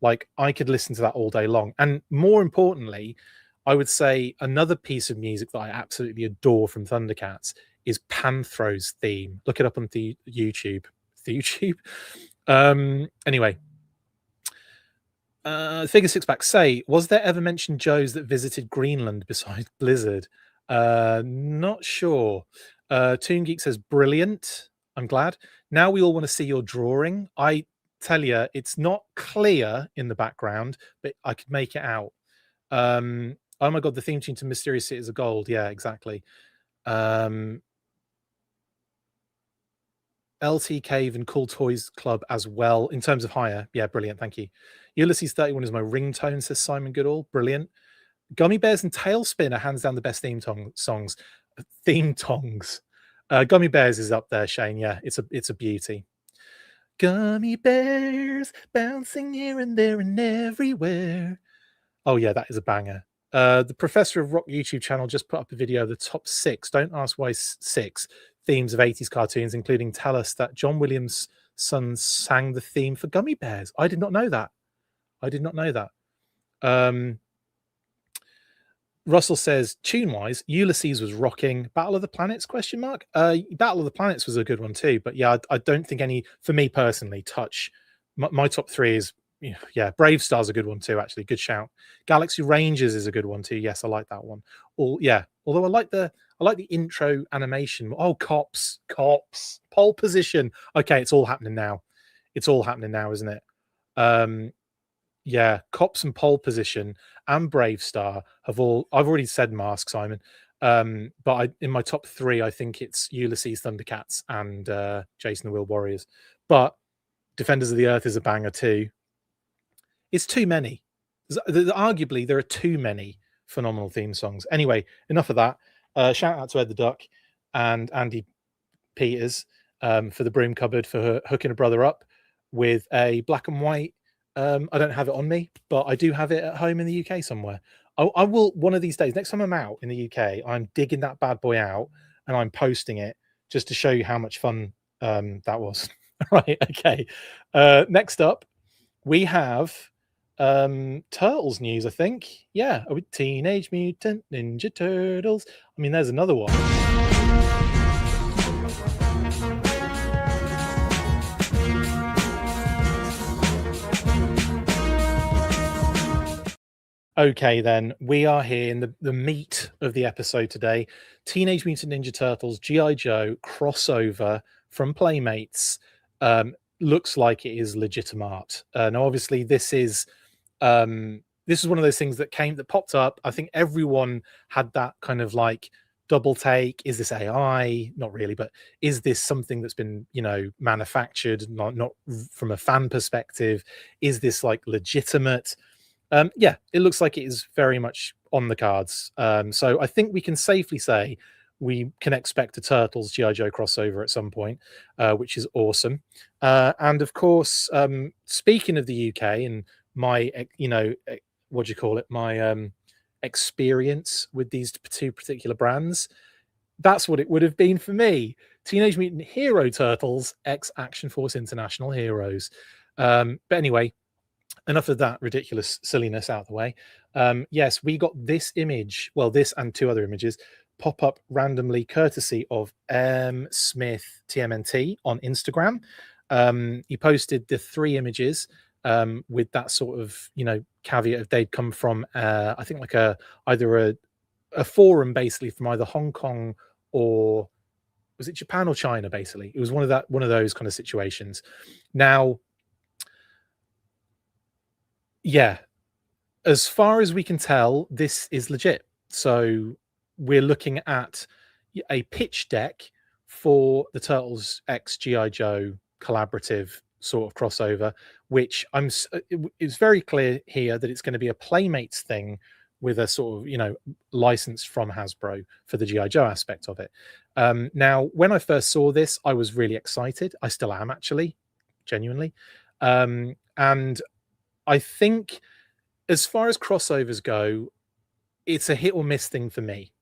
Like, I could listen to that all day long. And more importantly, I would say another piece of music that I absolutely adore from Thundercats is Panthro's theme. Look it up on the YouTube. Anyway, Figure Six Pack say, was there ever mention Joes that visited Greenland besides Blizzard? Not sure. Toon Geek says, brilliant. I'm glad. Now we all want to see your drawing. I tell you, it's not clear in the background, but I could make it out. Oh my God, the theme tune to Mysterious Cities of Gold. Yeah, exactly. LT Cave and Cool Toys Club as well in terms of hire. Yeah, brilliant. Thank you. Ulysses 31 is my ringtone, says Simon Goodall. Brilliant. Gummy Bears and Tailspin are hands down the best songs. Theme tongs. Gummy Bears is up there, Shane. Yeah, it's a beauty. Gummy bears bouncing here and there and everywhere. Oh yeah, that is a banger. The Professor of Rock YouTube channel just put up a video of the top 6. Don't ask why 6 themes of 80s cartoons, including tell us that John Williams' son sang the theme for Gummy Bears. I did not know that. Russell says, tune-wise, Ulysses was rocking. Battle of the Planets, question mark? Battle of the Planets was a good one too, but yeah, I don't think any, for me personally, touch. My top 3 is, yeah, Brave Star's a good one too, actually. Good shout. Galaxy Rangers is a good one too. Yes, I like that one. Although I like the intro animation. Oh, Cops, Pole Position. Okay, it's all happening now. Isn't it? Yeah, Cops and Pole Position and Brave Star I've already said Mask, Simon. But in my top 3, I think it's Ulysses, Thundercats, and Jason the Will Warriors. But Defenders of the Earth is a banger too. It's too many. Arguably, there are too many phenomenal theme songs. Anyway, enough of that. Shout out to Ed the Duck and Andy Peters for the Broom Cupboard for hooking a brother up with a black and white. I don't have it on me, but I do have it at home in the UK somewhere. I will one of these days. Next time I'm out in the UK, I'm digging that bad boy out and I'm posting it just to show you how much fun that was. Right, okay. Next up, we have Turtles news, I think. Yeah, with Teenage Mutant Ninja Turtles. I mean, there's another one. Okay, then we are here in the meat of the episode today. Teenage Mutant Ninja Turtles G.I. Joe crossover from Playmates. Looks like it is legitimate. Now, obviously, this is this is one of those things that popped up. I think everyone had that kind of like double take. Is this AI? Not really, but is this something that's been, manufactured, not from a fan perspective? Is this like legitimate? Yeah, it looks like it is very much on the cards. So I think we can safely say we can expect a Turtles GI Joe crossover at some point, which is awesome. And of course, speaking of the UK and my, what do you call it? My experience with these two particular brands, that's what it would have been for me. Teenage Mutant Hero Turtles X Action Force International Heroes. But anyway, enough of that ridiculous silliness out of the way. Yes, we got this image, well, this and two other images pop up randomly courtesy of Smith TMNT on Instagram. He posted the three images with that sort of, caveat if they'd come from, I think like either a forum basically from either Hong Kong or was it Japan or China? Basically, it was one of those kind of situations. Now, yeah, as far as we can tell, this is legit. So we're looking at a pitch deck for the Turtles X GI Joe collaborative sort of crossover, which it's very clear here that it's going to be a Playmates thing with a sort of license from Hasbro for the GI Joe aspect of it. Now, when I first saw this, I was really excited. I still am, actually, genuinely, and I think as far as crossovers go, it's a hit or miss thing for me.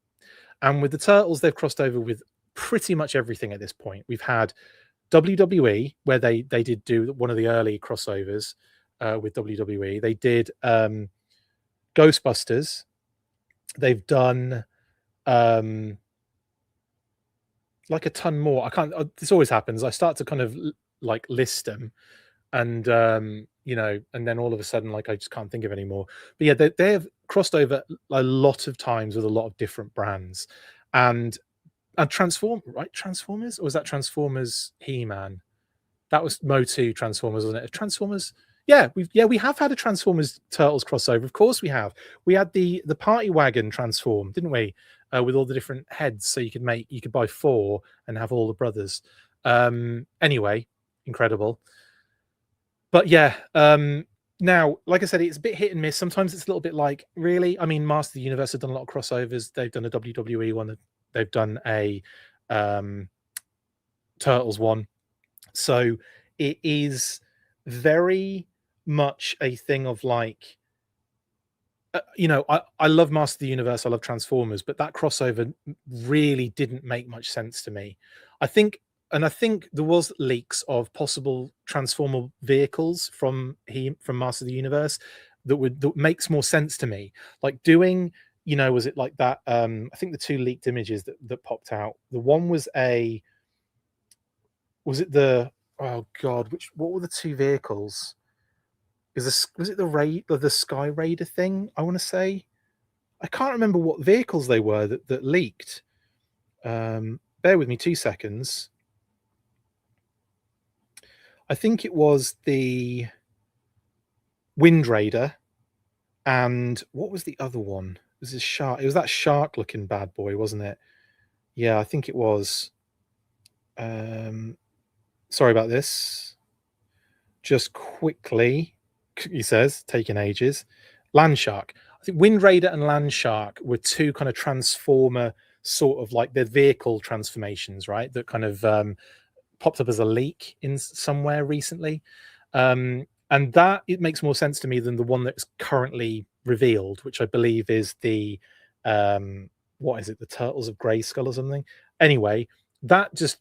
And with the Turtles, they've crossed over with pretty much everything at this point. We've had WWE, where they did do one of the early crossovers with WWE. They did Ghostbusters. They've done like a ton more. I can't. This always happens. I start to kind of like list them, and and then all of a sudden, like I just can't think of any more. But yeah, they have crossed over a lot of times with a lot of different brands, and Transformers, or was that Transformers He-Man? That was Motu Transformers, wasn't it? Transformers. Yeah, we have had a Transformers Turtles crossover. Of course we have. We had the party wagon transform, didn't we? With all the different heads, so you could buy 4 and have all the brothers. Anyway, incredible. But yeah, now, like I said, it's a bit hit and miss. Sometimes it's a little bit like, really? I mean, Master of the Universe have done a lot of crossovers. They've done a WWE one. They've done a Turtles one. So it is very much a thing of like, I love Master of the Universe. I love Transformers, but that crossover really didn't make much sense to me. I think there was leaks of possible Transformer vehicles from Master of the Universe that makes more sense to me. Like doing, was it like that? I think the two leaked images that popped out. The one was oh god, what were the two vehicles? Was it the Sky Raider thing? I want to say, I can't remember what vehicles they were that leaked. Bear with me 2 seconds. I think it was the Wind Raider, and what was the other one? It was a shark. It was that shark-looking bad boy, wasn't it? Yeah, I think it was. Sorry about this. Just quickly, he says, taking ages. Landshark. I think Wind Raider and Landshark were two kind of Transformer sort of like their vehicle transformations, right? That kind of popped up as a leak in somewhere recently. And that it makes more sense to me than the one that's currently revealed, which I believe is the what is it, the Turtles of Grayskull or something. Anyway, that just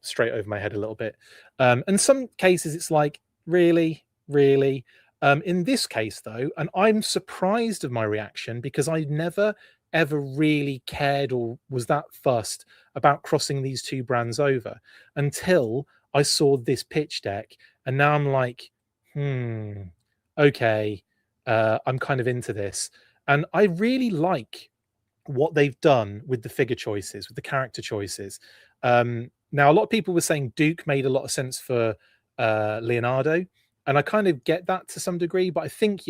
straight over my head a little bit. In some cases, it's like, really. In this case, though, and I'm surprised of my reaction because I never ever really cared or was that fussed about crossing these two brands over until I saw this pitch deck, and now I'm like, okay, I'm kind of into this, and I really like what they've done with the figure choices, with the character choices. Now, a lot of people were saying Duke made a lot of sense for Leonardo, and I kind of get that to some degree, but I think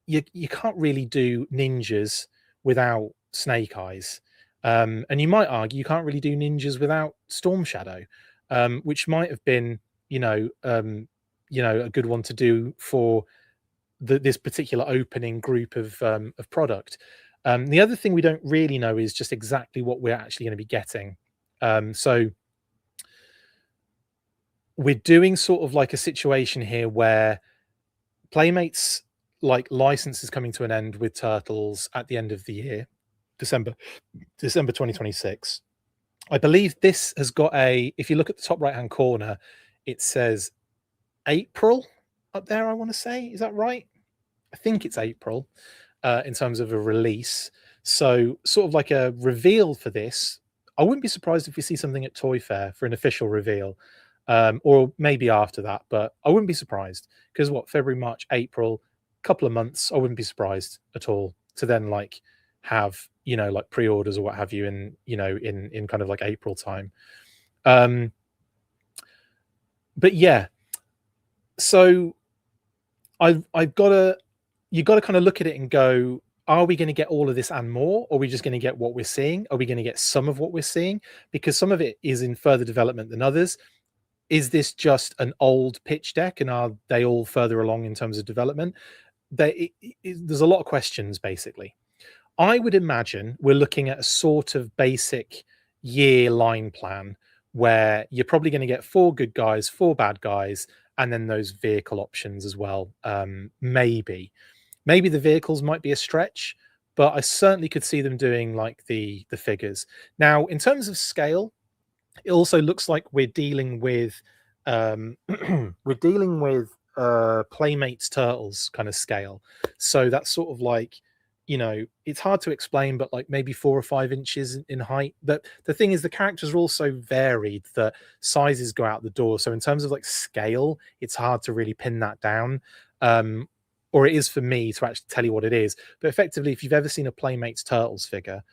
you can't really do ninjas without Snake Eyes. And you might argue you can't really do ninjas without Storm Shadow, which might have been, a good one to do for this particular opening group of product. The other thing we don't really know is just exactly what we're actually going to be getting. So we're doing sort of like a situation here where Playmates like license is coming to an end with Turtles at the end of the year, December 2026. I believe this has got if you look at the top right hand corner, it says April up there, I want to say. Is that right? I think it's April in terms of a release. So sort of like a reveal for this. I wouldn't be surprised if we see something at Toy Fair for an official reveal, or maybe after that, but I wouldn't be surprised because February, March, April, couple of months, I wouldn't be surprised at all to then like have, like pre-orders or what have you in kind of like April time. But yeah, so I've got to, you got to kind of look at it and go, are we going to get all of this and more? Or are we just going to get what we're seeing? Are we going to get some of what we're seeing? Because some of it is in further development than others. Is this just an old pitch deck, and are they all further along in terms of development? There's a lot of questions, basically. I would imagine we're looking at a sort of basic year line plan where you're probably going to get 4 good guys, 4 bad guys, and then those vehicle options as well. Maybe the vehicles might be a stretch, but I certainly could see them doing like the figures. Now, in terms of scale, it also looks like we're dealing with Playmates Turtles kind of scale. So that's sort of like, it's hard to explain, but like maybe 4 or 5 inches in height. That the thing is, the characters are also varied, that sizes go out the door. So in terms of like scale, it's hard to really pin that down. Or it is for me to actually tell you what it is. But effectively, if you've ever seen a Playmates Turtles figure,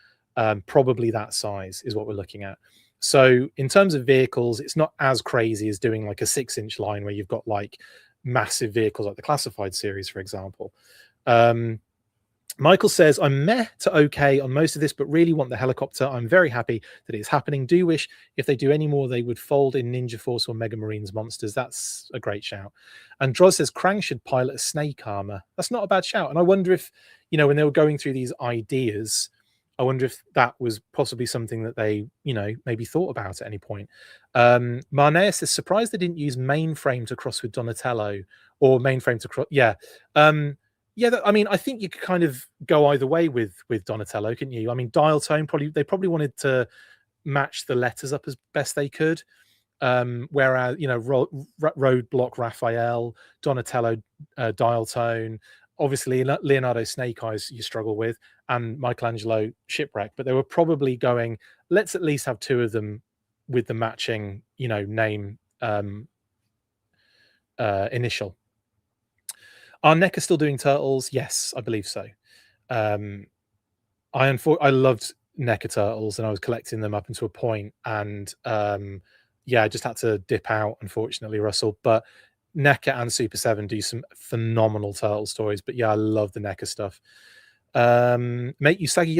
probably that size is what we're looking at. So in terms of vehicles, it's not as crazy as doing like a 6-inch line where you've got like massive vehicles like the Classified series, for example. Michael says, I'm meh to okay on most of this, but really want the helicopter. I'm very happy that it's happening. Do wish if they do any more, they would fold in Ninja Force or Mega Marines monsters. That's a great shout. And Droz says, Krang should pilot a snake armor. That's not a bad shout. And I wonder if, when they were going through these ideas, I wonder if that was possibly something that they, maybe thought about at any point. Marnea says, surprised they didn't use Mainframe to cross with Donatello, or Mainframe to cross. Yeah. I think you could kind of go either way with Donatello, couldn't you? I mean, dial tone, they probably wanted to match the letters up as best they could. Whereas, Roadblock, Raphael, Donatello, dial tone, obviously Leonardo Snake Eyes you struggle with, and Michelangelo Shipwreck, but they were probably going, let's at least have 2 of them with the matching, name initial. Are NECA still doing Turtles? Yes, I believe so. I loved NECA Turtles, and I was collecting them up until a point, and I just had to dip out, unfortunately, Russell. But NECA and Super 7 do some phenomenal Turtle stories. But yeah, I love the NECA stuff. Make Usagi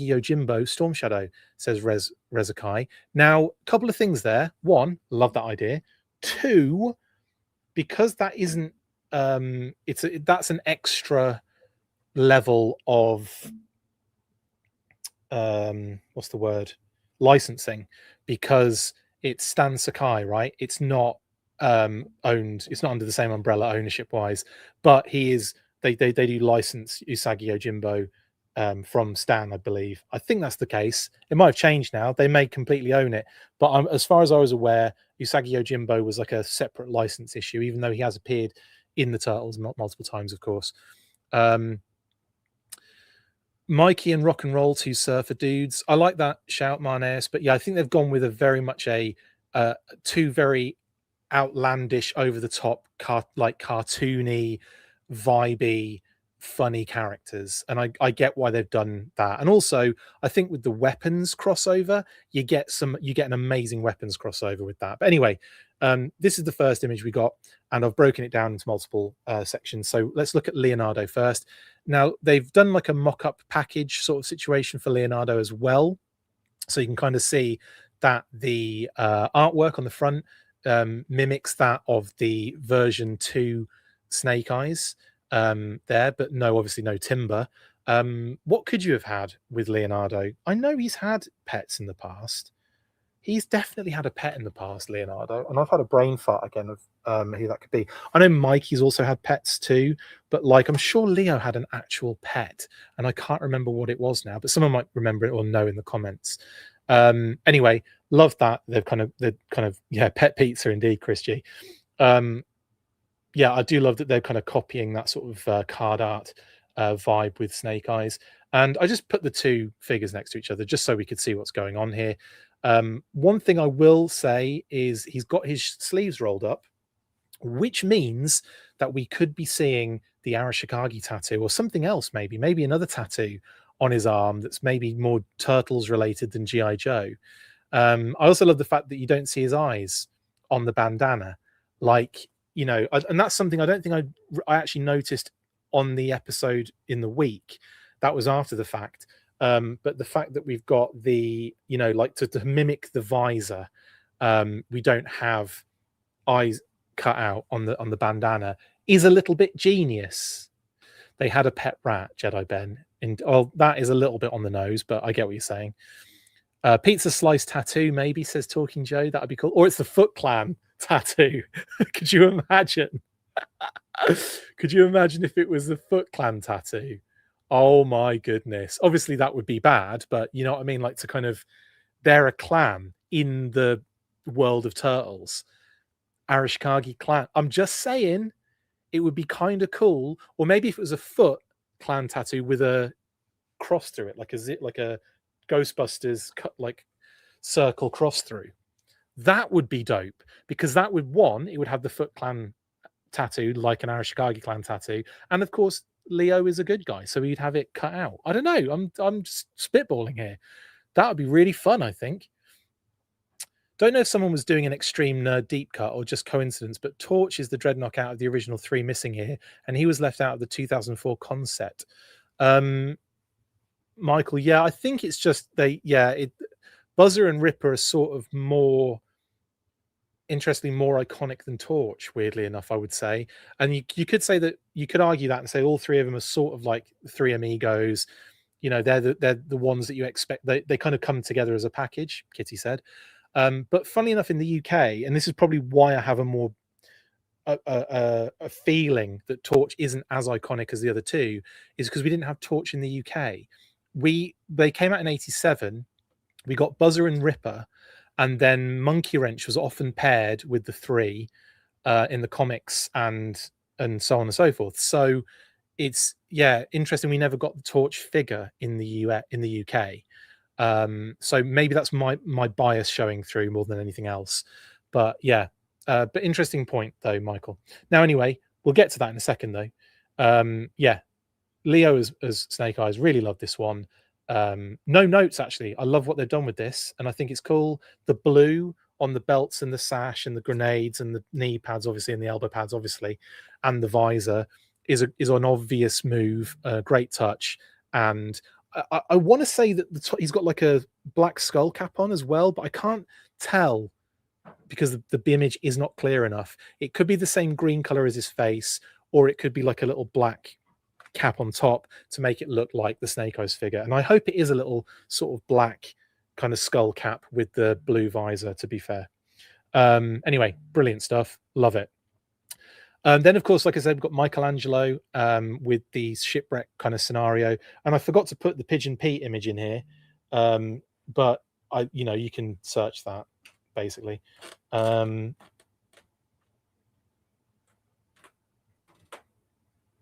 Yojimbo Storm Shadow, says Rezakai. Now, a couple of things there. 1, love that idea. 2, because that isn't that's an extra level of what's the word, licensing, because it's Stan Sakai, right? It's not owned, it's not under the same umbrella ownership wise, but he is, they do license Usagi Yojimbo from Stan, I believe. I think that's the case. It might have changed now. They may completely own it, but as far as I was aware, Usagi Yojimbo was like a separate license issue, even though he has appeared in the Turtles multiple times, of course. Mikey and Rock and Roll, 2 surfer dudes. I like that shout, Marnes, but yeah, I think they've gone with a very much 2 very outlandish, over the top, like cartoony, vibey funny characters, and I get why they've done that. And also, I think with the weapons crossover, you get an amazing weapons crossover with that. But anyway, this is the first image we got, and I've broken it down into multiple sections. So let's look at Leonardo first. Now, they've done like a mock-up package sort of situation for Leonardo as well, so you can kind of see that the artwork on the front mimics that of the version 2 Snake Eyes there, but no, obviously no timber. What could you have had with Leonardo? I know he's had pets in the past. He's definitely had a pet in the past, Leonardo, and I've had a brain fart again of who that could be. I know Mikey's also had pets too, but like I'm sure Leo had an actual pet, and I can't remember what it was now, but someone might remember it or know in the comments. Anyway, love that they're kind of yeah, pet pizza indeed, Chris G. Yeah, I do love that they're kind of copying that sort of card art vibe with Snake Eyes. And I just put the two figures next to each other just so we could see what's going on here. One thing I will say is he's got his sleeves rolled up, which means that we could be seeing the Arashikage tattoo or something else, maybe another tattoo on his arm that's maybe more Turtles related than G.I. Joe. I also love the fact that you don't see his eyes on the bandana. Like, you know, and that's something I don't think I actually noticed on the episode in the week. That was after the fact. But the fact that we've got the, you know, like to mimic the visor, we don't have eyes cut out on the bandana is a little bit genius. They had a pet rat, Jedi Ben. And oh, that is a little bit on the nose, but I get what you're saying. Pizza slice tattoo, maybe, says Talking Joe. That would be cool. Or it's the Foot Clan tattoo. Could you imagine? Could you imagine if it was the Foot Clan tattoo? Oh my goodness. Obviously that would be bad, but you know what I mean? Like to kind of, they're a clan in the world of Turtles. Arashikage clan. I'm just saying it would be kind of cool. Or maybe if it was a Foot Clan tattoo with a cross through it, like a Ghostbusters cut like circle cross through. That would be dope, because that would, one, it would have the Foot Clan tattoo like an Arashikage clan tattoo, and of course Leo is a good guy, so he'd have it cut out. I don't know, I'm just spitballing here. That would be really fun, I think. Don't know if someone was doing an extreme nerd deep cut or just coincidence, but Torch is the Dreadnought out of the original 3 missing here, and he was left out of the 2004 concept. Michael, yeah, I think it's just Buzzer and Ripper are sort of more, interestingly, more iconic than Torch, weirdly enough, I would say. And you could say that, you could argue that and say all three of them are sort of like the three amigos. You know, they're the ones that you expect. They kind of come together as a package, Kitty said. But funnily enough, in the UK, and this is probably why I have a more a feeling that Torch isn't as iconic as the other two, is because we didn't have Torch in the UK. They came out in 87. We got Buzzer and Ripper, and then Monkey Wrench was often paired with the three in the comics and so on and so forth. So it's, yeah, interesting. We never got the Torch figure in the UK. So maybe that's my bias showing through more than anything else. But yeah, but interesting point though, Michael. Now, anyway, we'll get to that in a second though. Yeah, Leo as Snake Eyes, really love this one. No notes, actually. I love what they've done with this, and I think it's cool. The blue on the belts and the sash and the grenades and the knee pads, obviously, and the elbow pads, obviously, and the visor is an obvious move. Great touch. And I want to say that he's got like a black skull cap on as well, but I can't tell because the image is not clear enough. It could be the same green color as his face, or it could be like a little black cap on top to make it look like the Snake Eyes figure. And I hope it is a little sort of black kind of skull cap with the blue visor, to be fair. Anyway, brilliant stuff. Love it. Then, of course, like I said, we've got Michelangelo with the shipwreck kind of scenario. And I forgot to put the Pigeon Pete image in here. But you can search that basically.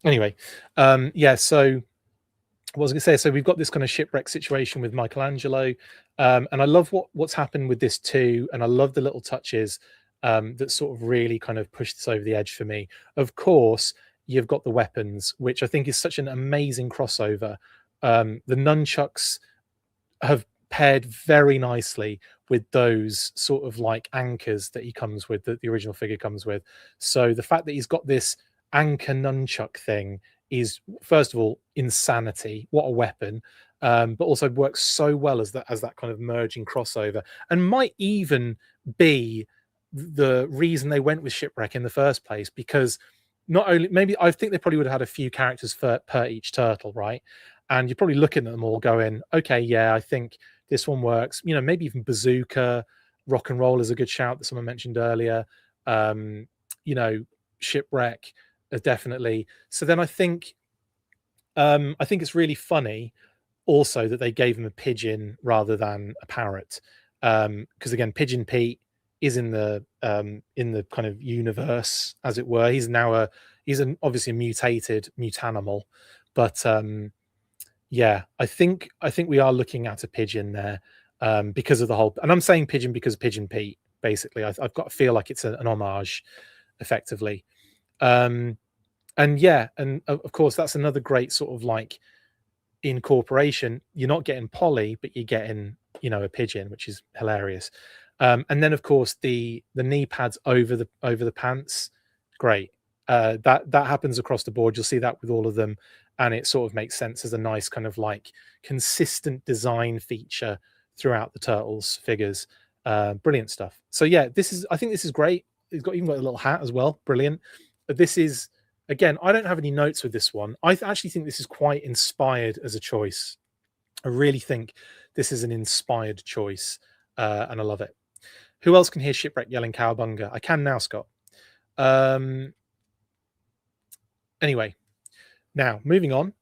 Anyway, yeah, so what was I going to say? So we've got this kind of shipwreck situation with Michelangelo, and I love what's happened with this too, and I love the little touches that sort of really kind of push this over the edge for me. Of course, you've got the weapons, which I think is such an amazing crossover. The nunchucks have paired very nicely with those sort of like anchors that he comes with, that the original figure comes with. So the fact that he's got this anchor nunchuck thing is, first of all, insanity. What a weapon. But also works so well as that kind of merging crossover, and might even be the reason they went with Shipwreck in the first place, because not only, maybe I think they probably would have had a few characters per each turtle, right? And you're probably looking at them all going, okay, yeah, I think this one works. You know, maybe even Bazooka, Rock and Roll is a good shout that someone mentioned earlier. You know, Shipwreck, definitely. So then I think it's really funny also that they gave him a pigeon rather than a parrot, because again, Pigeon Pete is in the kind of universe, as it were. He's obviously a mutated mutanimal, but yeah, I think we are looking at a pigeon there, because of the whole. And I'm saying pigeon because of Pigeon Pete. Basically, I've got to feel like it's an homage, effectively. And yeah, and of course that's another great sort of like incorporation. You're not getting Polly, but you're getting, you know, a pigeon, which is hilarious. And then of course the knee pads over the pants, great. That happens across the board. You'll see that with all of them, and it sort of makes sense as a nice kind of like consistent design feature throughout the Turtles figures. Brilliant stuff. So yeah, I think this is great. It's got even got a little hat as well, brilliant. But this is, again, I don't have any notes with this one. I actually think this is quite inspired as a choice. I really think this is an inspired choice, and I love it. Who else can hear Shipwreck yelling cowabunga? I can now, Scott. Anyway, now moving on.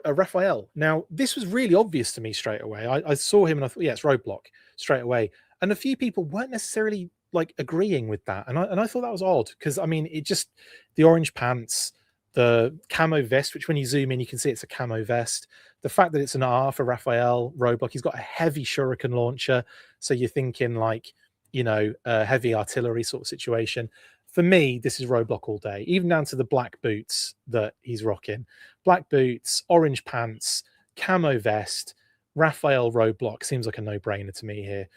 Raphael. Now, this was really obvious to me straight away. I saw him and I thought, yeah, it's Roadblock straight away. And a few people weren't necessarily like agreeing with that, and I thought that was odd, because I mean, it just, the orange pants, the camo vest, which when you zoom in you can see it's a camo vest, the fact that it's an R for Raphael Roadblock, he's got a heavy shuriken launcher, so you're thinking like, you know, a heavy artillery sort of situation. For me, this is Roadblock all day, even down to the black boots that he's rocking. Black boots, orange pants, camo vest, Raphael Roadblock seems like a no-brainer to me here.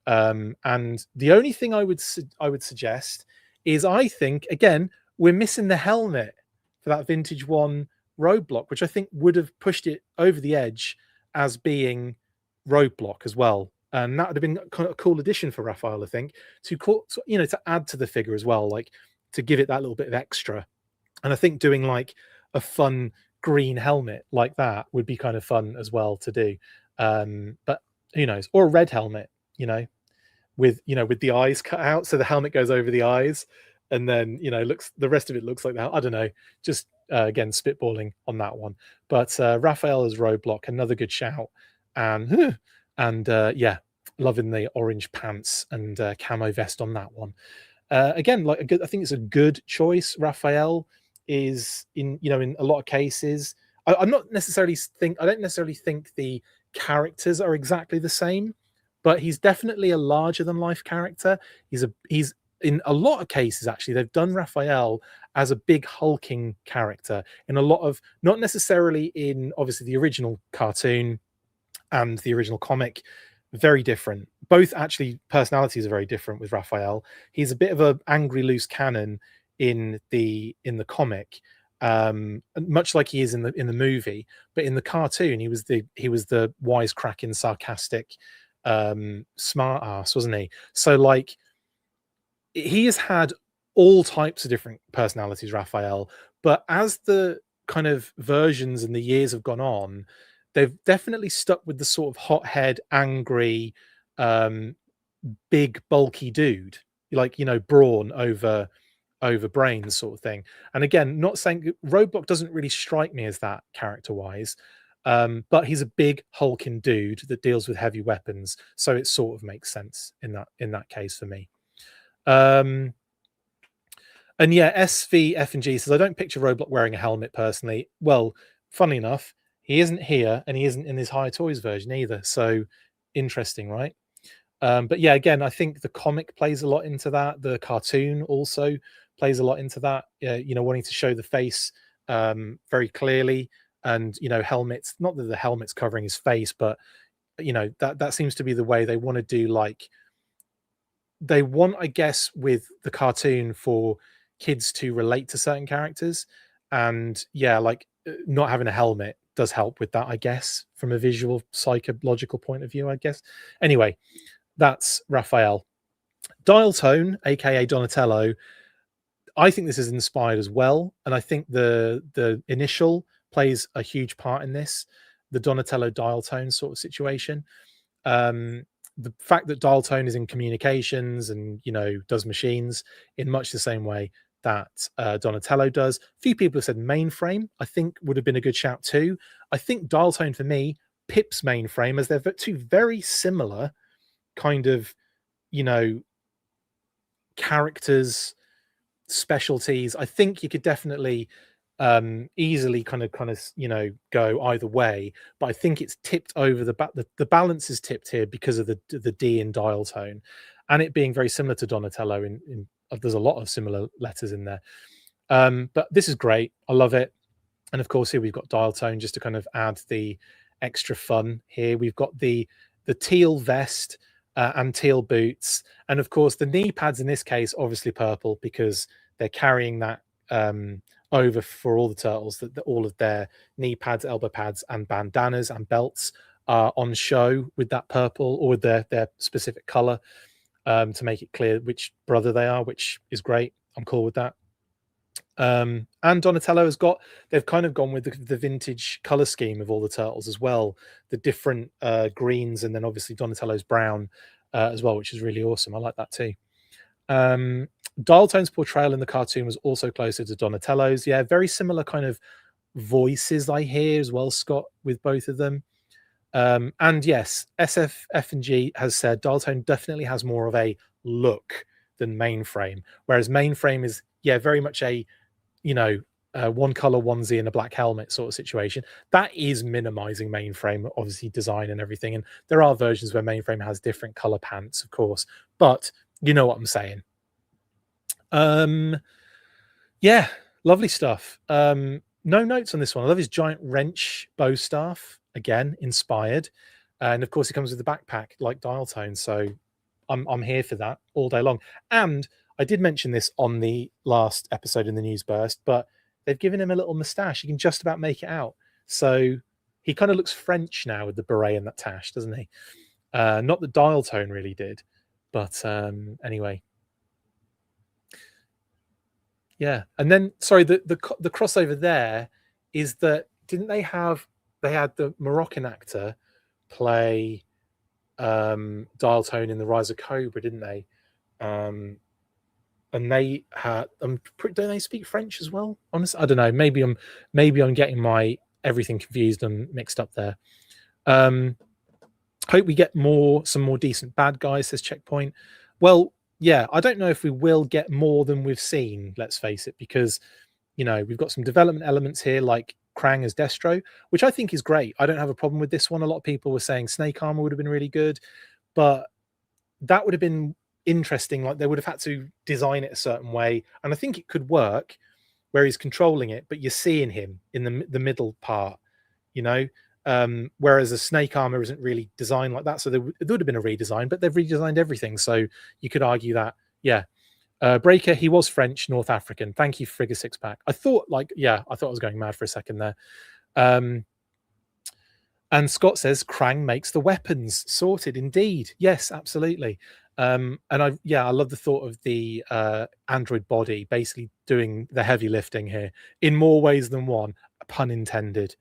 And the only thing I would suggest is, I think again we're missing the helmet for that vintage one Roadblock, which I think would have pushed it over the edge as being Roadblock as well, and that would have been kind of a cool addition for Raphael, I think, to add to the figure as well, like to give it that little bit of extra. And I think doing like a fun green helmet like that would be kind of fun as well to do. But who knows? Or a red helmet, with the eyes cut out, so the helmet goes over the eyes, and then the rest of it looks like that. I don't know, just again spitballing on that one. But Raphael is Roadblock, another good shout. And yeah, loving the orange pants and camo vest on that one. Again, I think it's a good choice. Raphael is in a lot of cases. I don't necessarily think the characters are exactly the same, but he's definitely a larger than life character. He's in a lot of cases, actually, they've done Raphael as a big hulking character in a lot of, not necessarily in obviously the original cartoon and the original comic, very different. Both actually personalities are very different with Raphael. He's a bit of an angry loose cannon in the comic, much like he is in the movie, but in the cartoon he was the wisecracking, sarcastic, smart ass, wasn't he? So like, he has had all types of different personalities, Raphael, but as the kind of versions and the years have gone on, they've definitely stuck with the sort of hothead, angry, big bulky dude, like brawn over brains sort of thing. And again, not saying Roadblock doesn't really strike me as that character wise, but he's a big hulking dude that deals with heavy weapons, so it sort of makes sense in that case for me. And yeah, SV F and G says, I don't picture Roadblock wearing a helmet personally. Well, funnily enough, he isn't here, and he isn't in his Hiya Toys version either. So interesting, right? But yeah, again, I think the comic plays a lot into that. The cartoon also plays a lot into that. You know, wanting to show the face very clearly, and you know, helmets. Not that the helmet's covering his face, but you know, that seems to be the way they want to do. Like, they want, I guess, with the cartoon for kids to relate to certain characters, and yeah, like not having a helmet does help with that, I guess, from a visual psychological point of view, I guess. Anyway, that's Raphael. Dial Tone, aka Donatello, I think this is inspired as well, and I think the initial plays a huge part in this, the Donatello dial tone sort of situation. Um, the fact that dial tone is in communications and you know does machines in much the same way that Donatello does. A few people have said mainframe. I think would have been a good shout too. I think dial tone for me pips mainframe, as they're two very similar kind of, you know, characters, specialties. I think you could definitely easily kind of you know go either way, but I think it's tipped over the balance is tipped here because of the D in dial tone, and it being very similar to Donatello in there's a lot of similar letters in there. But this is great, I love it. And of course here we've got dial tone just to kind of add the extra fun. Here we've got the teal vest and teal boots, and of course the knee pads in this case obviously purple because they're carrying that over for all the turtles, that all of their knee pads, elbow pads, and bandanas and belts are on show with that purple or with their specific color, to make it clear which brother they are, which is great. I'm cool with that. And Donatello has got, they've kind of gone with the vintage color scheme of all the turtles as well, the different greens, and then obviously Donatello's brown as well, which is really awesome. I like that too. Dial Tone's portrayal in the cartoon was also closer to Donatello's. Yeah, very similar kind of voices I hear as well, Scott, with both of them. And yes, SFF&G has said Dial Tone definitely has more of a look than Mainframe, whereas Mainframe is, yeah, very much a, you know, one color onesie and a black helmet sort of situation. That is minimizing Mainframe, obviously, design and everything. And there are versions where Mainframe has different color pants, of course, but you know what I'm saying. Yeah, lovely stuff. No notes on this one. I love his giant wrench bow staff, again inspired, and of course he comes with the backpack like dial tone, so I'm here for that all day long. And I did mention this on the last episode in the news burst, but they've given him a little mustache. You can just about make it out, so he kind of looks French now with the beret and that tash, doesn't he? Not that dial tone really did, but anyway. Yeah, and then sorry, the crossover there is that didn't they had the Moroccan actor play dial tone in the Rise of Cobra, didn't they? And they had don't they speak French as well? Honestly, I don't know. Maybe I'm getting my everything confused and mixed up there. Hope we get some more decent bad guys, says Checkpoint. Well, yeah, I don't know if we will get more than we've seen, let's face it, because you know we've got some development elements here like Krang as Destro, which I think is great. I don't have a problem with this one. A lot of people were saying Snake Armor would have been really good, but that would have been interesting. Like they would have had to design it a certain way, and I think it could work where he's controlling it, but you're seeing him in the middle part, you know. Whereas a Snake Armor isn't really designed like that, so there would have been a redesign, but they've redesigned everything, so you could argue that, yeah. Breaker, he was French, North African. Thank you, Frigga Sixpack. I thought I was going mad for a second there. And Scott says Krang makes the weapons. Sorted, indeed. Yes, absolutely. And I love the thought of the android body basically doing the heavy lifting here in more ways than one, pun intended.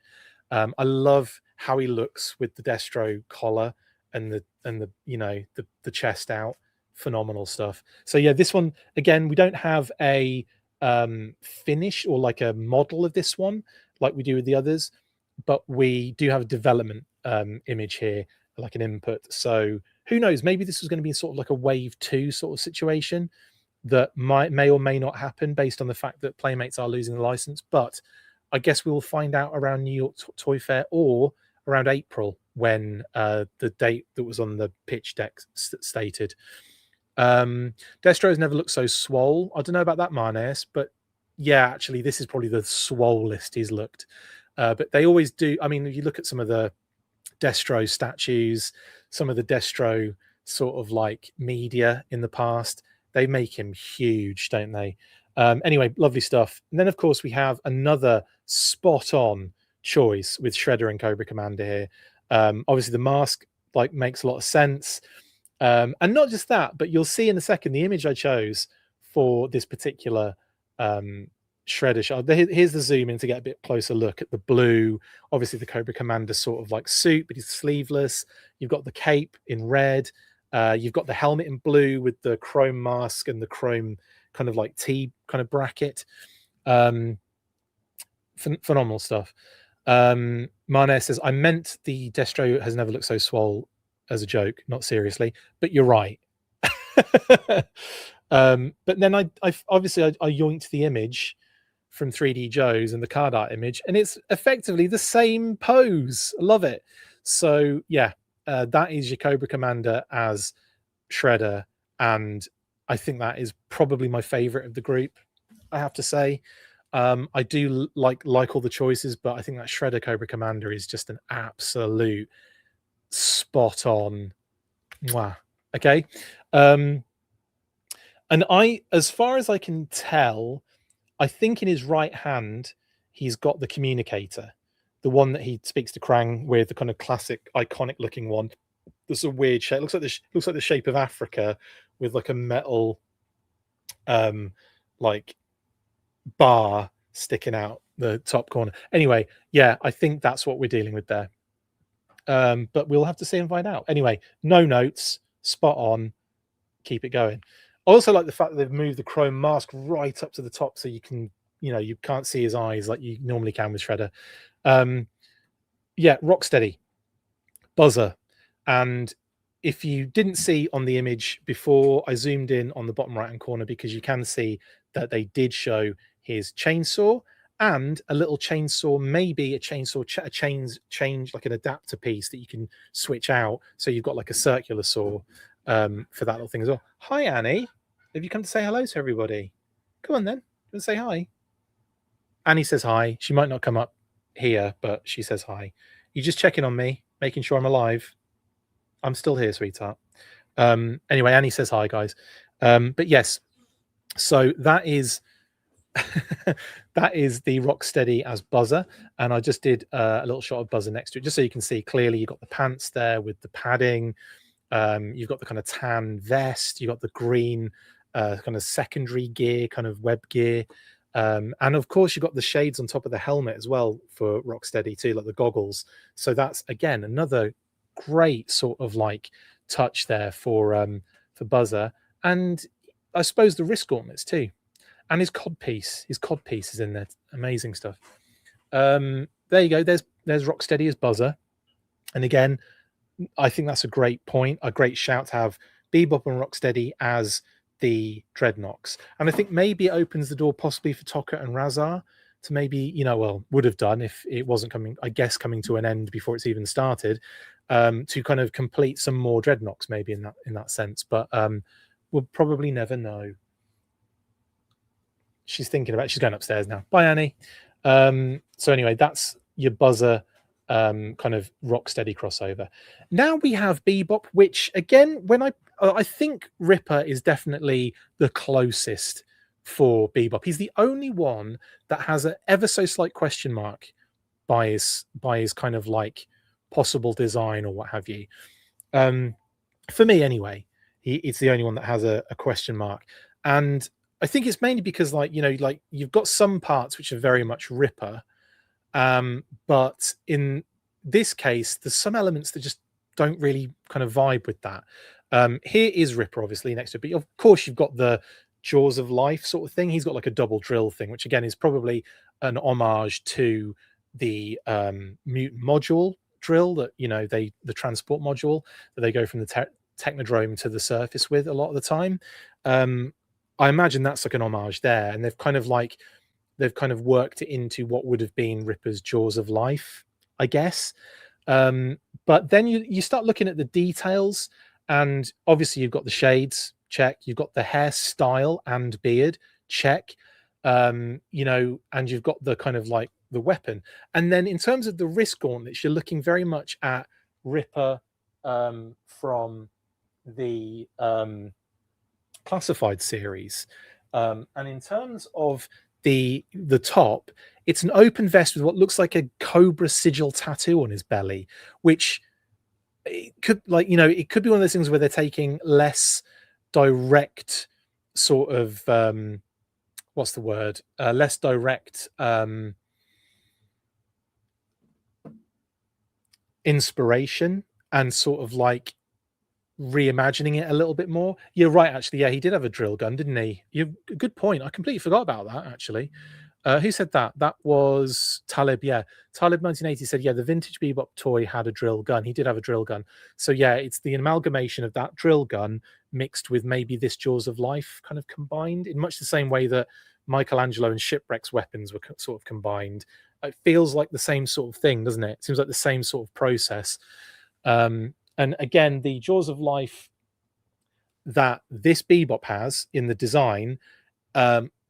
I love how he looks with the Destro collar and the you know the chest out. Phenomenal stuff. So yeah, this one again, we don't have a finish or like a model of this one like we do with the others, but we do have a development image here, like an input. So who knows? Maybe this was going to be sort of like a wave 2 sort of situation that may or may not happen based on the fact that Playmates are losing the license. But I guess we will find out around New York Toy Fair or around April when the date that was on the pitch deck stated. Destro has never looked so swole. I don't know about that, Marnes, but yeah, actually, this is probably the swollest he's looked. But they always do. I mean, if you look at some of the Destro statues, some of the Destro sort of like media in the past, they make him huge, don't they? Anyway, lovely stuff. And then, of course, we have another spot on choice with Shredder and Cobra Commander here. Obviously, the mask like makes a lot of sense. And not just that, but you'll see in a second the image I chose for this particular Shredder shot. Here's the zoom in to get a bit closer look at the blue. Obviously, the Cobra Commander sort of like suit, but he's sleeveless. You've got the cape in red. You've got the helmet in blue with the chrome mask and the chrome kind of like T kind of bracket. Phenomenal stuff. Marne says, I meant the Destro has never looked so swole as a joke, not seriously, but you're right. But then I obviously I yoinked the image from 3D Joe's and the card art image, and it's effectively the same pose. I love it. So yeah, that is your Cobra Commander as Shredder, and I think that is probably my favorite of the group, I have to say. I do like all the choices, but I think that Shredder Cobra Commander is just an absolute spot on. Mwah. Okay. And I, as far as I can tell, I think in his right hand he's got the communicator, the one that he speaks to Krang with, the kind of classic iconic looking one. There's a weird shape. Looks like the shape of Africa with like a metal like bar sticking out the top corner. Anyway, yeah, I think that's what we're dealing with there. But we'll have to see and find out. Anyway, no notes, spot on, keep it going. I also like the fact that they've moved the chrome mask right up to the top so you can, you can't see his eyes like you normally can with Shredder. Yeah, Rocksteady, Buzzer. And if you didn't see on the image before, I zoomed in on the bottom right hand corner because you can see that they did show his chainsaw and a little chainsaw, maybe a chainsaw, change like an adapter piece that you can switch out. So you've got like a circular saw for that little thing as well. Hi, Annie. Have you come to say hello to everybody? Come on then. Let's say hi. Annie says hi. She might not come up here, but she says hi. You just checking on me, making sure I'm alive. I'm still here, sweetheart. Anyway, Annie says hi, guys. But yes, so that is that is the Rocksteady as Buzzer, and I just did a little shot of Buzzer next to it, just so you can see clearly. You've got the pants there with the padding. You've got the kind of tan vest. You've got the green kind of secondary gear, kind of web gear. And of course, you've got the shades on top of the helmet as well for Rocksteady too, like the goggles. So that's again another great sort of like touch there for Buzzer, and I suppose the wrist gauntlets too, and his codpiece is in there. Amazing stuff. There you go. There's Rocksteady as Buzzer, and again, I think that's a great point, a great shout to have Bebop and Rocksteady as the Dreadnoks, and I think maybe it opens the door possibly for Tokka and Razar to maybe, would have done if it wasn't coming to an end before it's even started, to kind of complete some more Dreadnoks maybe in that sense, but we'll probably never know. She's going upstairs now. Bye, Annie. So anyway, that's your Buzzer kind of Rocksteady crossover. Now we have Bebop, which again, when I think Ripper is definitely the closest for Bebop. He's the only one that has an ever so slight question mark by his kind of like possible design or what have you. For me anyway, it's the only one that has a question mark, and I think it's mainly because like you've got some parts which are very much Ripper, but in this case there's some elements that just don't really kind of vibe with that. Here is Ripper obviously next to it, but of course you've got the Jaws of Life sort of thing. He's got like a double drill thing, which again is probably an homage to the mutant module drill that the transport module that they go from the Technodrome to the surface with a lot of the time. I imagine that's like an homage there, and they've kind of worked it into what would have been Ripper's Jaws of Life, I guess. But then you start looking at the details, and obviously you've got the shades, check. You've got the hairstyle and beard, check. You know, and you've got the kind of like the weapon. And then in terms of the wrist gauntlets, you're looking very much at Ripper from the classified series. And in terms of the top, it's an open vest with what looks like a cobra sigil tattoo on his belly, which it could, like, you know, it could be one of those things where they're taking less direct sort of what's the word, less direct inspiration and sort of like reimagining it a little bit more. You're right, actually. Yeah, he did have a drill gun, didn't he? You good point. I completely forgot about that, actually. Who said that? That was Talib. Yeah, Talib 1980 said, yeah, the vintage Bebop toy had a drill gun. He did have a drill gun. So yeah, it's the amalgamation of that drill gun mixed with maybe this Jaws of Life kind of combined in much the same way that Michelangelo and Shipwreck's weapons were sort of combined. It feels like the same sort of thing, doesn't it? It seems like the same sort of process. And again, the Jaws of Life that this Bebop has in the design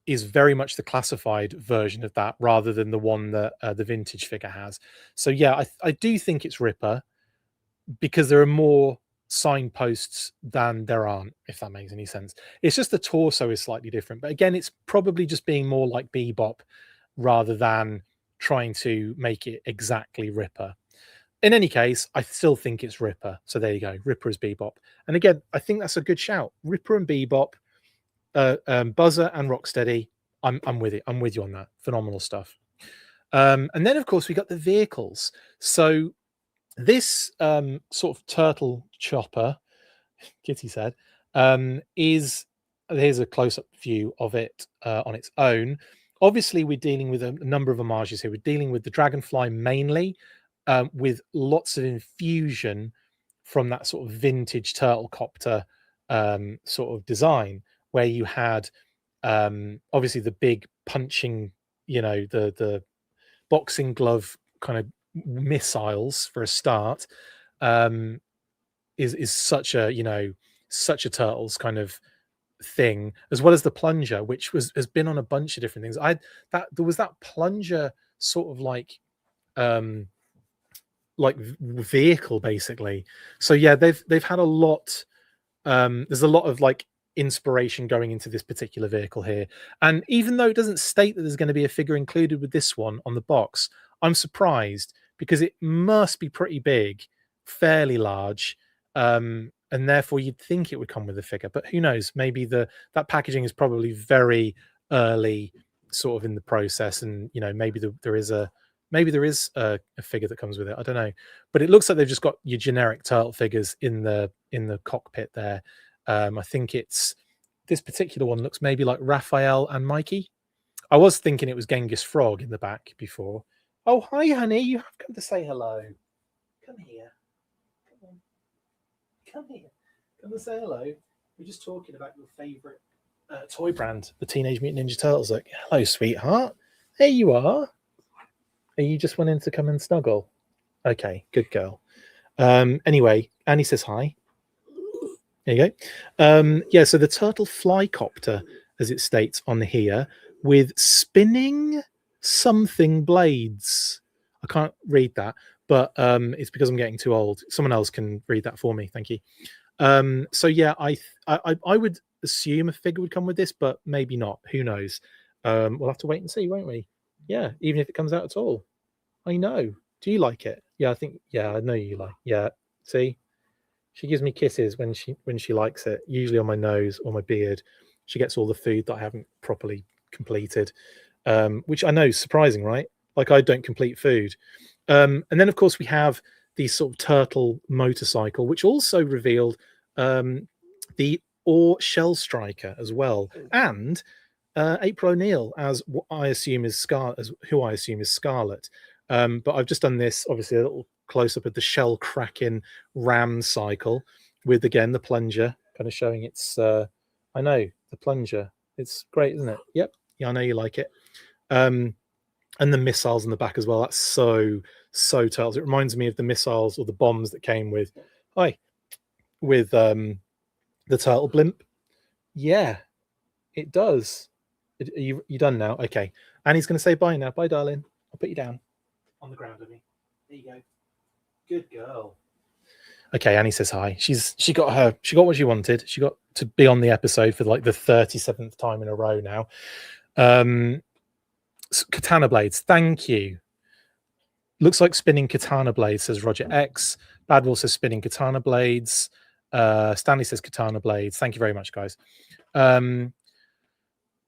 is very much the classified version of that rather than the one that the vintage figure has. So yeah, I do think it's Ripper because there are more signposts than there aren't, if that makes any sense. It's just the torso is slightly different. But again, it's probably just being more like Bebop rather than trying to make it exactly Ripper. In any case, I still think it's Ripper. So there you go. Ripper is Bebop. And again, I think that's a good shout. Ripper and Bebop, Buzzer and Rocksteady. I'm with it. I'm with you on that. Phenomenal stuff. And then, of course, we got the vehicles. So this sort of turtle chopper, Kitty said, is, here's a close-up view of it on its own. Obviously, we're dealing with a number of homages here. We're dealing with the Dragonfly mainly, with lots of infusion from that sort of vintage turtle copter sort of design, where you had obviously the big punching, you know, the boxing glove kind of missiles for a start, is such a, you know, such a turtles kind of thing, as well as the plunger, which has been on a bunch of different things. There was that plunger sort of like vehicle basically. So yeah, they've had a lot. There's a lot of like inspiration going into this particular vehicle here, and even though it doesn't state that there's going to be a figure included with this one on the box, I'm surprised because it must be pretty big, fairly large, and therefore you'd think it would come with a figure, but who knows, maybe that packaging is probably very early sort of in the process, and you know, maybe there is a figure that comes with it. I don't know, but it looks like they've just got your generic turtle figures in the cockpit there. I think it's this particular one looks maybe like Raphael and Mikey. I was thinking it was Genghis Frog in the back before. Oh, hi, honey. You have come to say hello. Come here. Come on. Come here. Come and say hello. We're just talking about your favorite toy brand, the Teenage Mutant Ninja Turtles. Like, hello, sweetheart. There you are. Are you just wanting to come and snuggle? Okay, good girl. Anyway, Annie says hi. There you go. Yeah, so the turtle flycopter, as it states on here, with spinning something blades. I can't read that, but it's because I'm getting too old. Someone else can read that for me. Thank you. So yeah, I would assume a figure would come with this, but maybe not. Who knows? We'll have to wait and see, won't we? Yeah, even if it comes out at all. I know. Do you like it? Yeah, I know you like. Yeah, see? She gives me kisses when she likes it, usually on my nose or my beard. She gets all the food that I haven't properly completed, which I know is surprising, right? Like I don't complete food. And then, of course, we have the sort of turtle motorcycle, which also revealed the Or Shell Striker as well, and April O'Neil as what I assume is who I assume is Scarlet. But I've just done this, obviously, a little close up of the shell cracking ram cycle with, again, the plunger kind of showing its I know the plunger, it's great, isn't it? Yep. Yeah, I know you like it. And the missiles in the back as well. That's so turtles. It reminds me of the missiles or the bombs that came with the turtle blimp. Yeah, it does. Are you done now? Okay. Annie's going to say bye now. Bye, darling. I'll put you down on the ground, Annie. There you go. Good girl. Okay, Annie says hi. She got what she wanted. She got to be on the episode for like the 37th time in a row now. Katana blades, thank you. Looks like spinning katana blades, says Roger X. Badwell says spinning katana blades. Stanley says katana blades. Thank you very much, guys.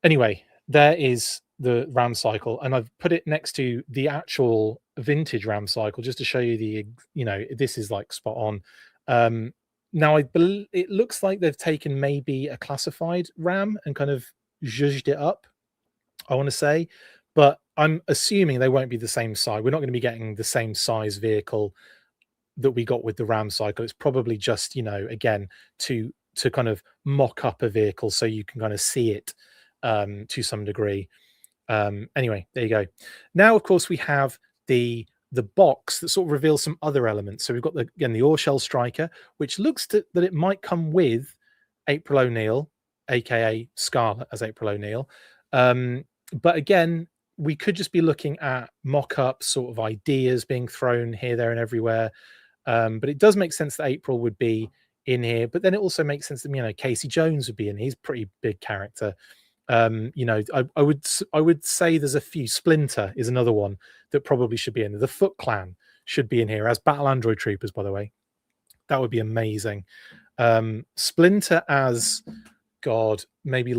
Anyway, there is the ram cycle, and I've put it next to the actual vintage ram cycle just to show you this is like spot on. Now it looks like they've taken maybe a classified ram and kind of zhuzhed it up, I want to say, but I'm assuming they won't be the same size. We're not going to be getting the same size vehicle that we got with the ram cycle. It's probably just, again, to kind of mock up a vehicle so you can kind of see it to some degree. Anyway, there you go. Now, of course, we have the box that sort of reveals some other elements. So we've got the Ore Shell Striker, which looks that it might come with April O'Neil, aka Scarlet as April O'Neil. But again, we could just be looking at mock-ups, sort of ideas being thrown here, there, and everywhere. But it does make sense that April would be in here. But then it also makes sense that Casey Jones would be in. He's a pretty big character. I would say there's a few. Splinter is another one that probably should be in there. The Foot Clan should be in here as Battle Android Troopers, by the way. That would be amazing. Splinter as God, maybe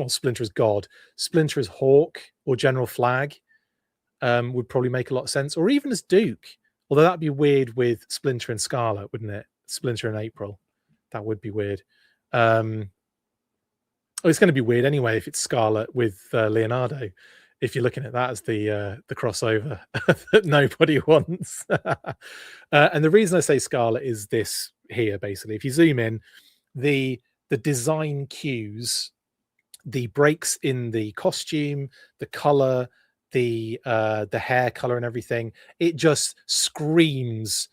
Splinter as God. Splinter as Hawk or General Flag would probably make a lot of sense. Or even as Duke. Although that'd be weird with Splinter and Scarlet, wouldn't it? Splinter and April. That would be weird. It's going to be weird anyway if it's Scarlet with Leonardo. If you're looking at that as the crossover that nobody wants. And the reason I say Scarlet is this here, basically. If you zoom in, the design cues, the breaks in the costume, the color, the hair color and everything, it just screams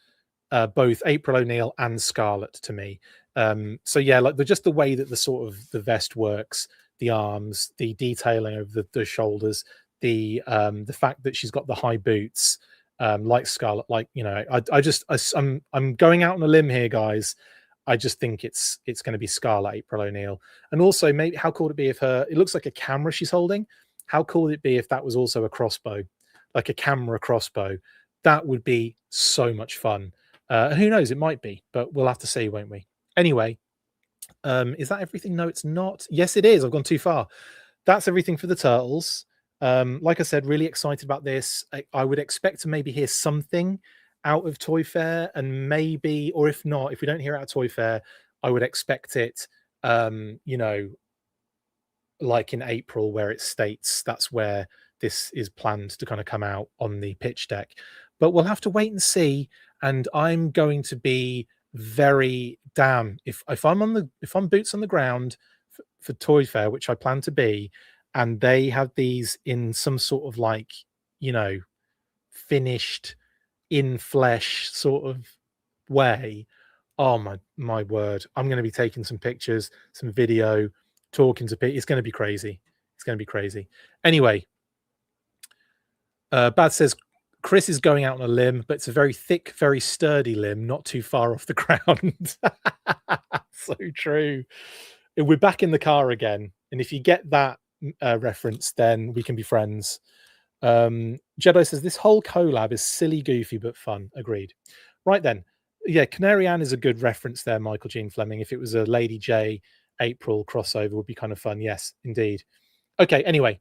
both April O'Neil and Scarlet to me. So yeah, like just the way that the vest works, the arms, the detailing of the shoulders, the fact that she's got the high boots, like Scarlet, I'm going out on a limb here, guys. I just think it's going to be Scarlet April O'Neil. And also, maybe how cool would it be if it looks like a camera she's holding? How cool would it be if that was also a crossbow, like a camera crossbow? That would be so much fun. Who knows? It might be, but we'll have to see, won't we? Anyway, is that everything? No, it's not. Yes, it is. I've gone too far. That's everything for the Turtles. Like I said, really excited about this. I would expect to maybe hear something out of Toy Fair, and maybe, or if not, if we don't hear out of Toy Fair, I would expect it, like in April, where it states that's where this is planned to kind of come out on the pitch deck. But we'll have to wait and see. And I'm going to be very if I'm boots on the ground for Toy Fair, which I plan to be, and they have these in some sort of finished in flesh sort of way. Oh my word, I'm going to be taking some pictures, some video, talking to people. It's going to be crazy. It's going to be crazy. Anyway, Bad says Chris is going out on a limb, but it's a very thick, very sturdy limb, not too far off the ground. So true. We're back in the car again, and if you get that reference, then we can be friends. Jedi says this whole collab is silly, goofy, but fun. Agreed. Right then, yeah, Canary Ann is a good reference there, Michael Jean Fleming. If it was a Lady J April crossover, would be kind of fun. Yes, indeed. Okay. Anyway,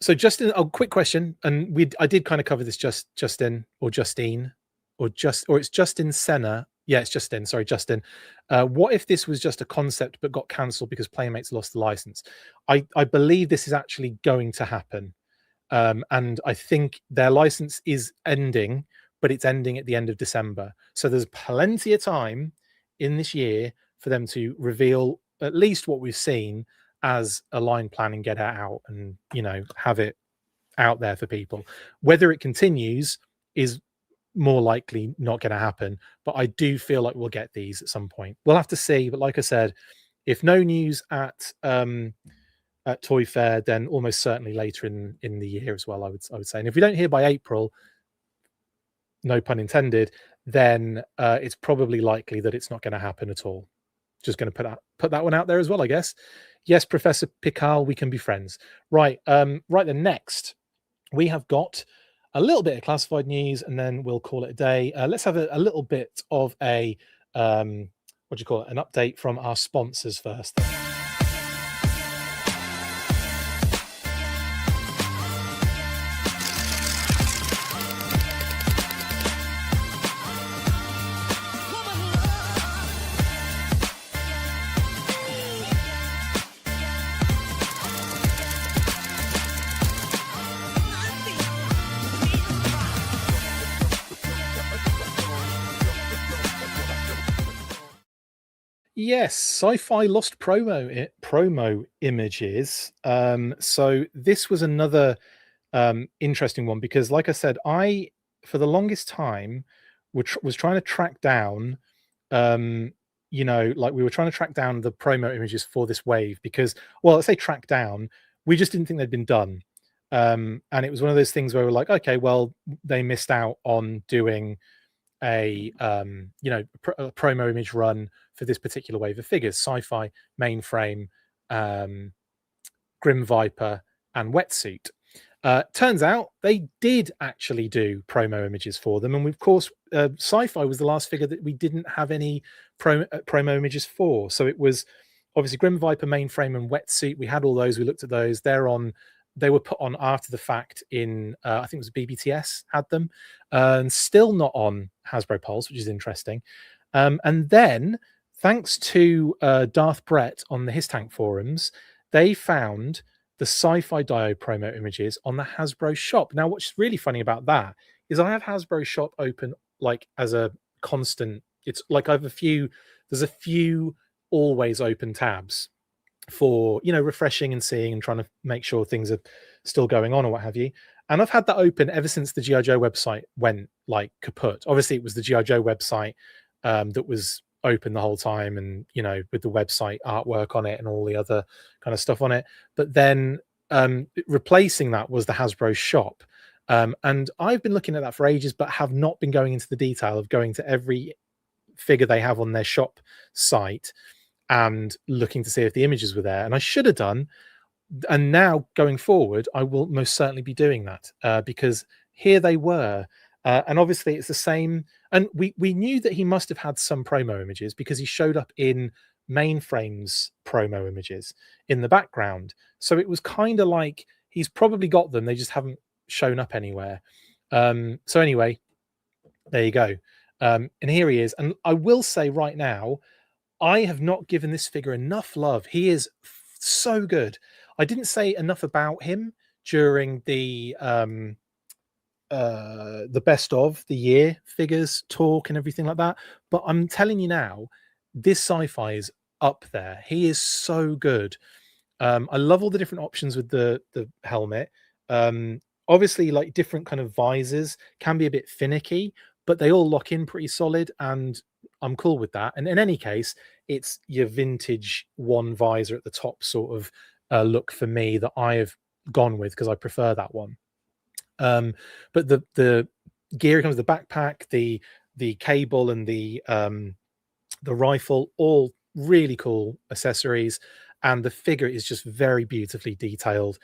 so Justin, quick question, and I did kind of cover this Justin or Justine or it's Justin Senna. Yeah, it's Justin. Sorry, Justin. What if this was just a concept but got cancelled because Playmates lost the license? I believe this is actually going to happen. And I think their license is ending, but it's ending at the end of December. So there's plenty of time in this year for them to reveal at least what we've seen as a line plan and get it out and, have it out there for people. Whether it continues is more likely not going to happen, but I do feel like we'll get these at some point. We'll have to see. But like I said, If no news at Toy Fair, then almost certainly later in the year as well. I would say, and if we don't hear by April, no pun intended, then it's probably likely that it's not going to happen at all. Just going to put that one out there as well, I guess. Yes, Professor Picard, we can be friends. Right, right. Then next, we have got a little bit of classified news, and then we'll call it a day. Let's have a little bit of a what do you call it? An update from our sponsors first. Yes, Sci-Fi lost promo images. So this was another interesting one because, like I said, I for the longest time was trying to track down, um, like we were trying to track down the promo images for this wave because, well, let's say track down, we just didn't think they'd been done, and it was one of those things where we're like, okay, well, they missed out on doing a a promo image run for this particular wave of figures: Sci-Fi, Mainframe, um, Grim Viper, and Wetsuit. Turns out they did actually do promo images for them, and of course, Sci-Fi was the last figure that we didn't have any promo images for. So it was obviously Grim Viper, Mainframe, and Wetsuit. We had all those. We looked at those. They were put on after the fact in I think it was BBTS had them, and still not on Hasbro Pulse, which is interesting. And then, thanks to Darth Brett on the His Tank forums, they found the Sci-Fi Dio promo images on the Hasbro shop. Now, what's really funny about that is I have Hasbro shop open like as a constant. It's like there's a few always open tabs for refreshing and seeing and trying to make sure things are still going on or what have you. And I've had that open ever since the GI Joe website went like kaput. Obviously, it was the GI Joe website that was open the whole time, and with the website artwork on it and all the other kind of stuff on it. But then replacing that was the Hasbro shop, and I've been looking at that for ages, but have not been going into the detail of going to every figure they have on their shop site and looking to see if the images were there, and I should have done. And now going forward, I will most certainly be doing that because here they were, and obviously it's the same. And we knew that he must have had some promo images because he showed up in Mainframe's promo images in the background. So it was kind of like he's probably got them; they just haven't shown up anywhere. So anyway, there you go. And here he is. And I will say right now, I have not given this figure enough love. He is so good. I didn't say enough about him during the best of the year figures talk and everything like that, but I'm telling you now, this Sci-Fi is up there. He is so good. I love all the different options with the helmet. Obviously, like different kind of visors can be a bit finicky, but they all lock in pretty solid, and I'm cool with that. And in any case, it's your vintage one visor at the top sort of look for me that I have gone with because I prefer that one. But the gear comes with the backpack, the cable, and the rifle, all really cool accessories, and the figure is just very beautifully detailed.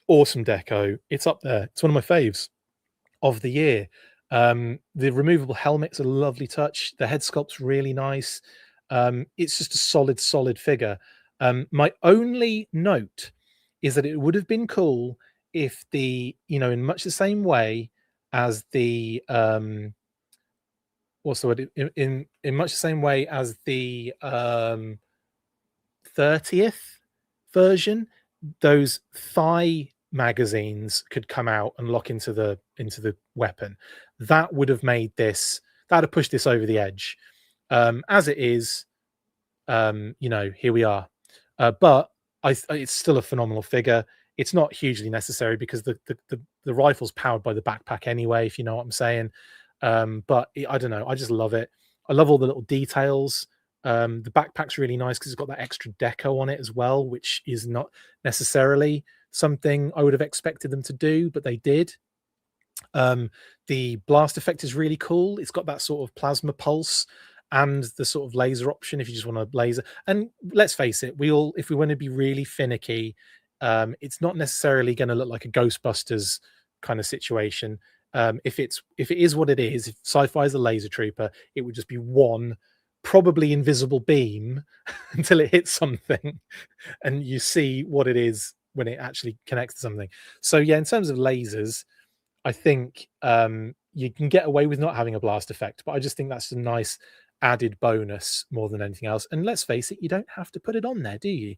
Awesome deco. It's up there. It's one of my faves of the year. The removable helmet's a lovely touch. The head sculpt's really nice. It's just a solid figure. My only note is that it would have been cool if in much the same way as the what's the word, in much the same way as the 30th version, those thigh magazines could come out and lock into the weapon. That would have made this, that would have pushed this over the edge. As it is, here we are. But it's still a phenomenal figure. It's not hugely necessary because the rifle's powered by the backpack anyway, if you know what I'm saying. But I don't know. I just love it. I love all the little details The backpack's really nice because it's got that extra deco on it as well, which is not necessarily something I would have expected them to do, but they did. The blast effect is really cool. It's got that sort of plasma pulse and the sort of laser option if you just want to laser. And let's face it, we all, if we want to be really finicky, it's not necessarily going to look like a Ghostbusters kind of situation. If it is what it is, if sci-fi is a laser trooper, it would just be one probably invisible beam until it hits something and you see what it is when it actually connects to something. So yeah, in terms of lasers, I think you can get away with not having a blast effect, but I just think that's a nice added bonus more than anything else. And let's face it, you don't have to put it on there, do you?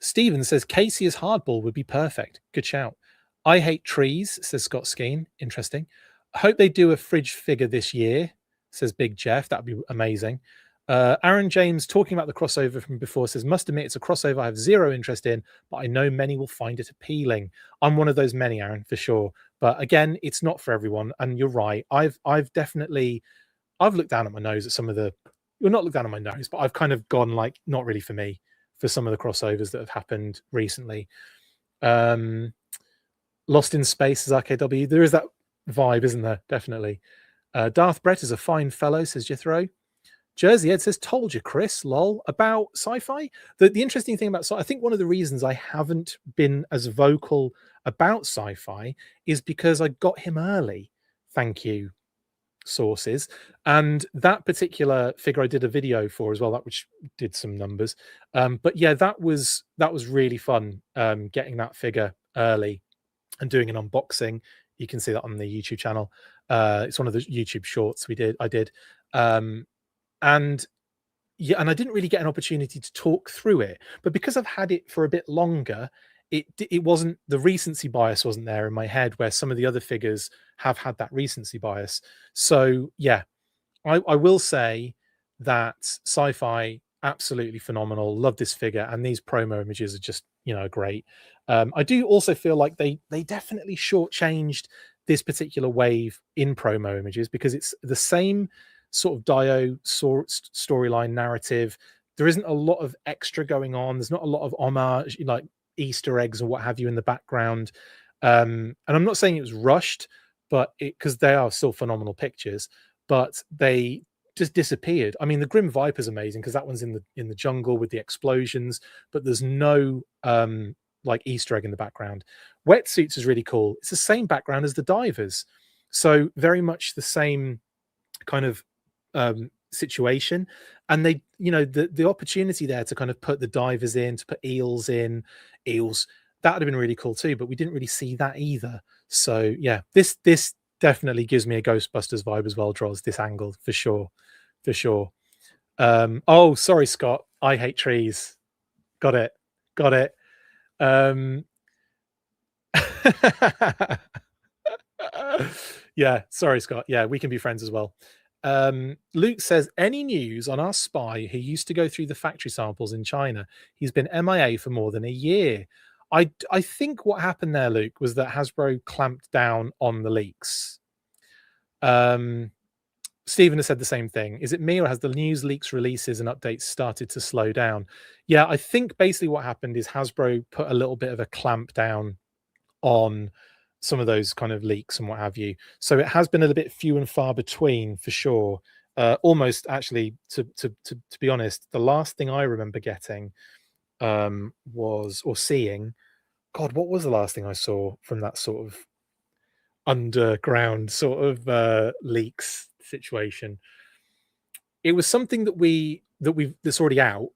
Steven says Casey as hardball would be perfect. Good shout. I hate trees, says Scott Skeen. Interesting. I hope they do a fridge figure this year, says Big Jeff. That'd be amazing. Aaron James, talking about the crossover from before, says, must admit it's a crossover I have zero interest in, but I know many will find it appealing. I'm one of those many, Aaron, for sure. But again, it's not for everyone. And you're right. I've definitely, I've looked down at my nose at some of the, well, not looked down at my nose, but I've kind of gone like, not really for me, for some of the crossovers that have happened recently. Lost in Space is RKW. There is that vibe, isn't there? Definitely. Darth Brett is a fine fellow, says Jethro. Jersey Ed says, told you, Chris, lol, about sci-fi. The interesting thing about I think one of the reasons I haven't been as vocal about sci-fi is because I got him early. Thank you, sources. And that particular figure I did a video for as well, that which did some numbers. But yeah, that was really fun, getting that figure early and doing an unboxing. You can see that on the YouTube channel. It's one of the YouTube shorts I did. And yeah, and I didn't really get an opportunity to talk through it, but because I've had it for a bit longer, it wasn't, the recency bias wasn't there in my head, where some of the other figures have had that recency bias. So yeah, I will say that sci-fi, absolutely phenomenal. Love this figure, and these promo images are just, you know, great. I do also feel like they definitely shortchanged this particular wave in promo images, because it's the same sort of Dio storyline narrative. There isn't a lot of extra going on. There's not a lot of homage, like Easter eggs or what have you in the background. And I'm not saying it was rushed, but because they are still phenomenal pictures, but they just disappeared. I mean, the Grim Viper's amazing because that one's in the jungle with the explosions, but there's no like Easter egg in the background. Wetsuits is really cool. It's the same background as the divers, so very much the same kind of situation. And they, you know, the opportunity there to kind of put the divers in, to put eels, that would have been really cool too, but we didn't really see that either. So yeah, this definitely gives me a Ghostbusters vibe as well, Droz, this angle, for sure. Oh, sorry, Scott, I hate trees. Got it. Yeah, sorry, Scott. Yeah, we can be friends as well. Luke says, any news on our spy who used to go through the factory samples in China? He's been MIA for more than a year. I think what happened there, Luke, was that Hasbro clamped down on the leaks. Stephen has said the same thing. Is it me, or has the news, leaks, releases, and updates started to slow down? Yeah, I think basically what happened is Hasbro put a little bit of a clamp down on some of those kind of leaks and what have you. So it has been a little bit few and far between, for sure. Almost, actually, to be honest, the last thing I remember getting was, or seeing, God, what was the last thing I saw from that sort of underground sort of leaks situation? It was something that's already out,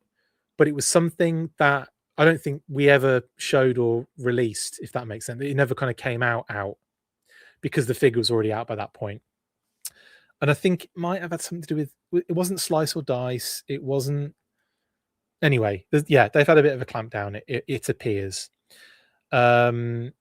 but it was something that I don't think we ever showed or released, if that makes sense. It never kind of came out because the figure was already out by that point. And I think it might have had something to do with, it wasn't Slice or Dice. It wasn't, anyway, yeah, they've had a bit of a clamp down, it appears. Anyway,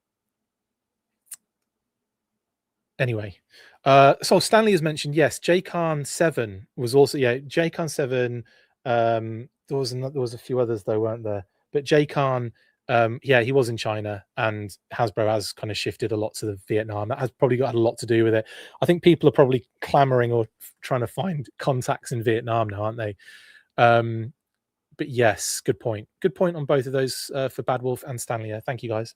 so Stanley has mentioned, yes, JCon 7 was also, yeah, JCon 7. There was a few others though, weren't there? But JCon Yeah, he was in China, and Hasbro has kind of shifted a lot to the Vietnam. That has probably got a lot to do with it. I think people are probably clamoring or trying to find contacts in Vietnam now, aren't they? But yes, good point. Good point on both of those for Bad Wolf and Stanley. Thank you, guys.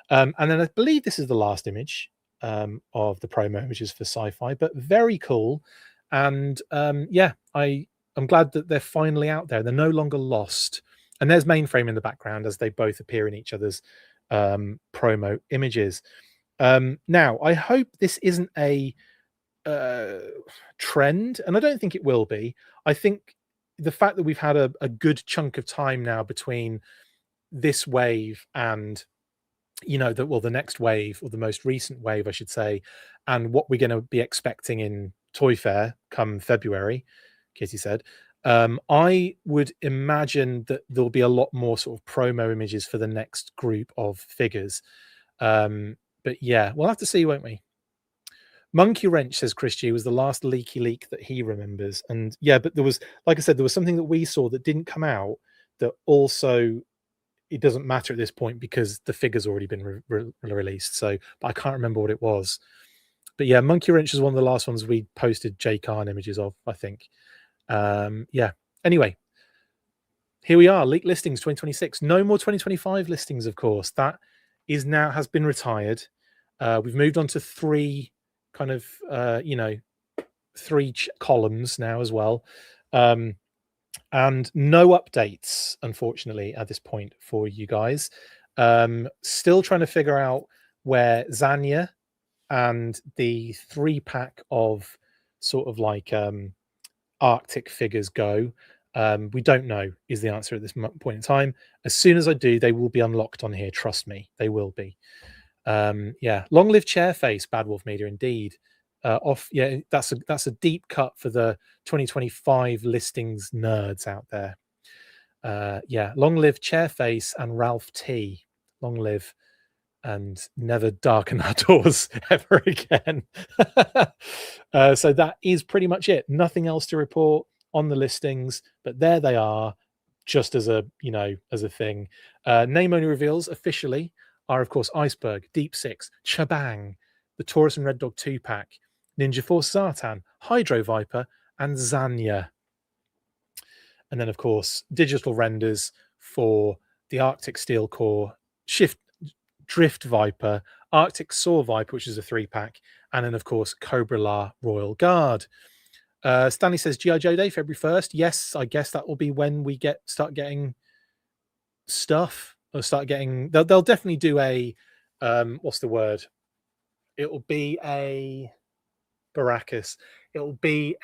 And then I believe this is the last image of the promo images for Sci-Fi, but very cool. And yeah, I'm glad that they're finally out there. They're no longer lost. And there's Mainframe in the background as they both appear in each other's promo images. Now, I hope this isn't a trend, and I don't think it will be. I think the fact that we've had a good chunk of time now between this wave and the next wave, or the most recent wave I should say, and what we're going to be expecting in Toy Fair come February, Kitty said, I would imagine that there'll be a lot more sort of promo images for the next group of figures. But yeah, we'll have to see, won't we? Monkey Wrench, says Chris G, was the last leaky leak that he remembers. And yeah, but there was, like I said, there was something that we saw that didn't come out that also, it doesn't matter at this point because the figure's already been released. So, but I can't remember what it was. But yeah, Monkey Wrench is one of the last ones we posted Jay Khan images of, I think. Yeah. Anyway, here we are, leaked listings 2026. No more 2025 listings, of course. That is now has been retired. We've moved on to three kind of three columns now as well. And no updates, unfortunately, at this point for you guys. Still trying to figure out where Zanya and the 3-pack of sort of like Arctic figures go. We don't know is the answer at this point in time. As soon as I do, they will be unlocked on here. Trust me, they will be. Yeah, long live Chairface, Bad Wolf Media, indeed. Yeah, that's a deep cut for the 2025 listings nerds out there. Yeah, long live Chairface and Ralph T. Long live, and never darken our doors ever again. So that is pretty much it. Nothing else to report on the listings, but there they are, just as a as a thing. Name only reveals officially are, of course, Iceberg, Deep Six, Chabang, the Taurus and Red Dog 2-pack, Ninja Force Zartan, Hydro Viper, and Zanya. And then, of course, digital renders for the Arctic Steel Core, Drift Viper, Arctic Saw Viper, which is a 3-pack, and then, of course, Cobra La Royal Guard. Stanley says G.I. Joe Day, February 1st. Yes, I guess that will be when we start getting stuff. Or start getting. They'll definitely do a. What's the word? It will be a Baracus. It will be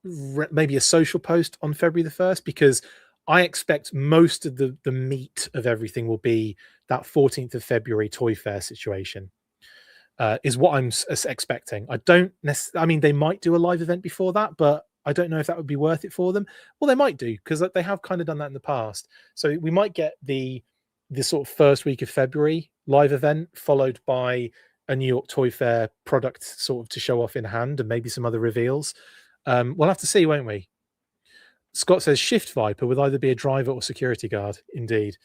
maybe a social post on February the 1st, because I expect most of the meat of everything will be that 14th of February Toy Fair situation. Is what I'm expecting. I mean, they might do a live event before that, but I don't know if that would be worth it for them. Well, they might do, because they have kind of done that in the past. So we might get the sort of first week of February live event, followed by a New York Toy Fair product sort of to show off in hand, and maybe some other reveals. We'll have to see, won't we? Scott says Shift Viper would either be a driver or security guard. Indeed.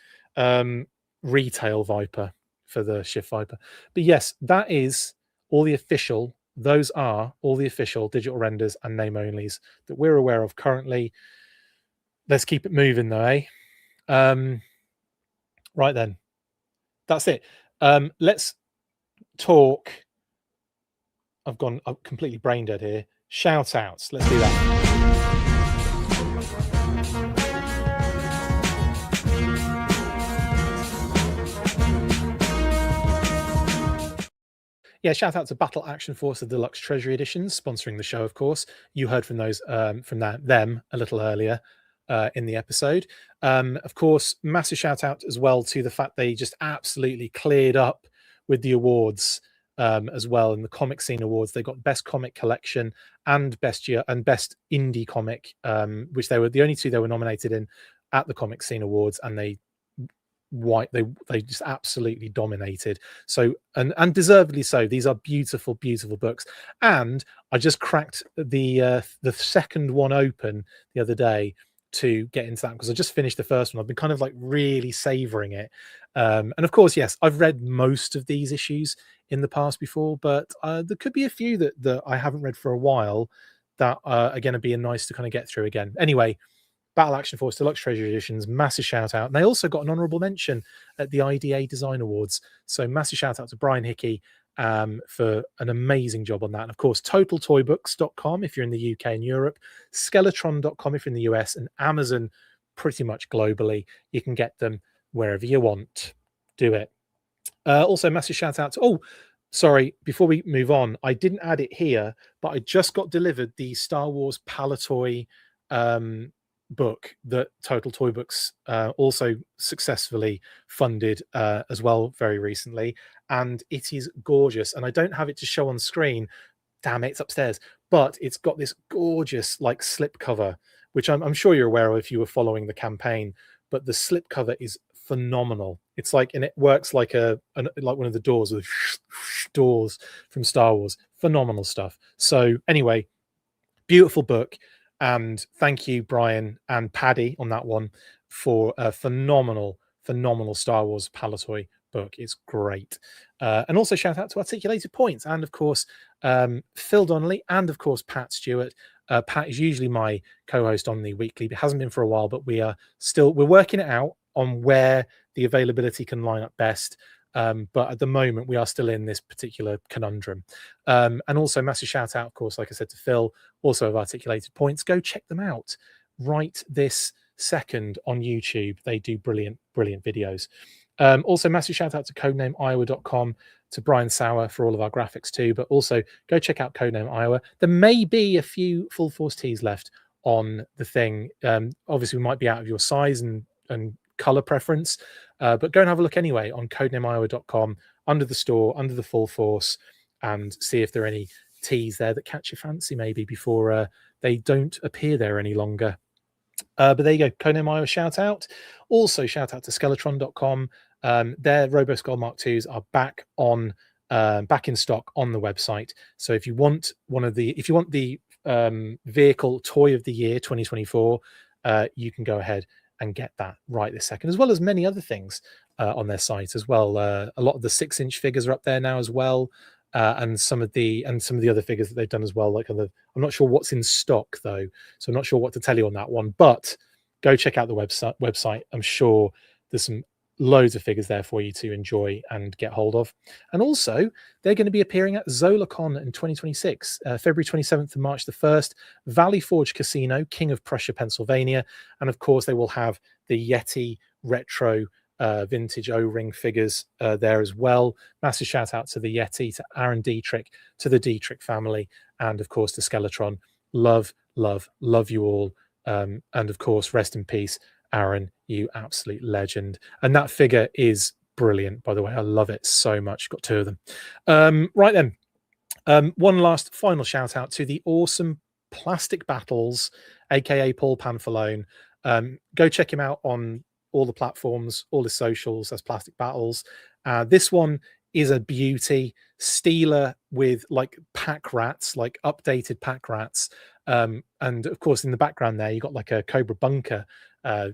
Retail Viper for the Shift Viper. But yes, that is all the official. Those are all the official digital renders and name onlys that we're aware of currently. Let's keep it moving, though, eh? Right then. That's it. Let's talk. I'm completely brain dead here. Shout outs. Let's do that. Yeah, shout out to Battle Action Force, the Deluxe Treasury Editions, sponsoring the show, of course. You heard from those them a little earlier in the episode. Of course, massive shout out as well to the fact they just absolutely cleared up with the awards as well. In the Comic Scene Awards, they got Best Comic Collection and Best Indie Comic, which they were the only two they were nominated in at the Comic Scene Awards, and they just absolutely dominated. So and deservedly so. These are beautiful books, and I just cracked the second one open the other day, to get into that because I just finished the first one. I've been kind of like really savoring it. And of course, yes, I've read most of these issues in the past before, but there could be a few that I haven't read for a while that are going to be nice to kind of get through again. Anyway, Battle Action Force Deluxe Treasure Editions, massive shout out. And they also got an honorable mention at the IDA Design Awards. So massive shout out to Brian Hickey for an amazing job on that. And of course, totaltoybooks.com if you're in the UK and Europe, skeletron.com if you're in the US, and Amazon pretty much globally. You can get them wherever you want. Do it. Also, massive shout out to, oh, sorry, before we move on, I didn't add it here, but I just got delivered the Star Wars Palatoy book that Total Toy Books also successfully funded as well very recently, and it is gorgeous. And I don't have it to show on screen, damn it, it's upstairs, but it's got this gorgeous like slip cover, which I'm sure you're aware of if you were following the campaign. But the slip cover is phenomenal. It's like, and it works like like one of the doors, the doors from Star Wars. Phenomenal stuff. So anyway, beautiful book. And thank you, Brian and Paddy, on that one for a phenomenal Star Wars Palatoy book. It's great. And also shout out to Articulated Points and, of course, Phil Donnelly and, of course, Pat Stewart. Pat is usually my co-host on the weekly. It hasn't been for a while, but we're working it out on where the availability can line up best. But at the moment, we are still in this particular conundrum. And also massive shout out, of course, like I said, to Phil, also of Articulated Points. Go check them out right this second on YouTube. They do brilliant videos. Also massive shout out to codenameiowa.com, to Brian Sauer for all of our graphics too. But also go check out Codename Iowa. There may be a few Full Force tees left on the thing. Obviously, we might be out of your size and color preference, but go and have a look anyway on codenameiowa.com under the store, under the Full Force, and see if there are any teas there that catch your fancy maybe before they don't appear there any longer. But there you go, Codename Iowa shout out. Also shout out to skeletron.com. Their Robo Skull Mark IIs are back in stock on the website. So if you want the vehicle toy of the year 2024, you can go ahead and get that right this second, as well as many other things on their site as well. A lot of the 6-inch figures are up there now as well, and some of the other figures that they've done as well. Like I'm not sure what's in stock though, so I'm not sure what to tell you on that one. But go check out the website. I'm sure there's some loads of figures there for you to enjoy and get hold of. And also, they're going to be appearing at ZolaCon in 2026, February 27th to March the 1st, Valley Forge Casino, King of Prussia, Pennsylvania. And of course, they will have the Yeti retro vintage O-ring figures there as well. Massive shout out to the Yeti, to Aaron Dietrich, to the Dietrich family, and of course to Skeletron. Love you all. And of course, rest in peace, Aaron, you absolute legend. And that figure is brilliant, by the way. I love it so much. Got 2 of them. Right then. One last final shout out to the awesome Plastic Battles, aka Paul Panfalone. Go check him out on all the platforms, all the socials as Plastic Battles. This one is a beauty. Steeler with like pack rats, like updated pack rats. And of course, in the background there, you got like a Cobra bunker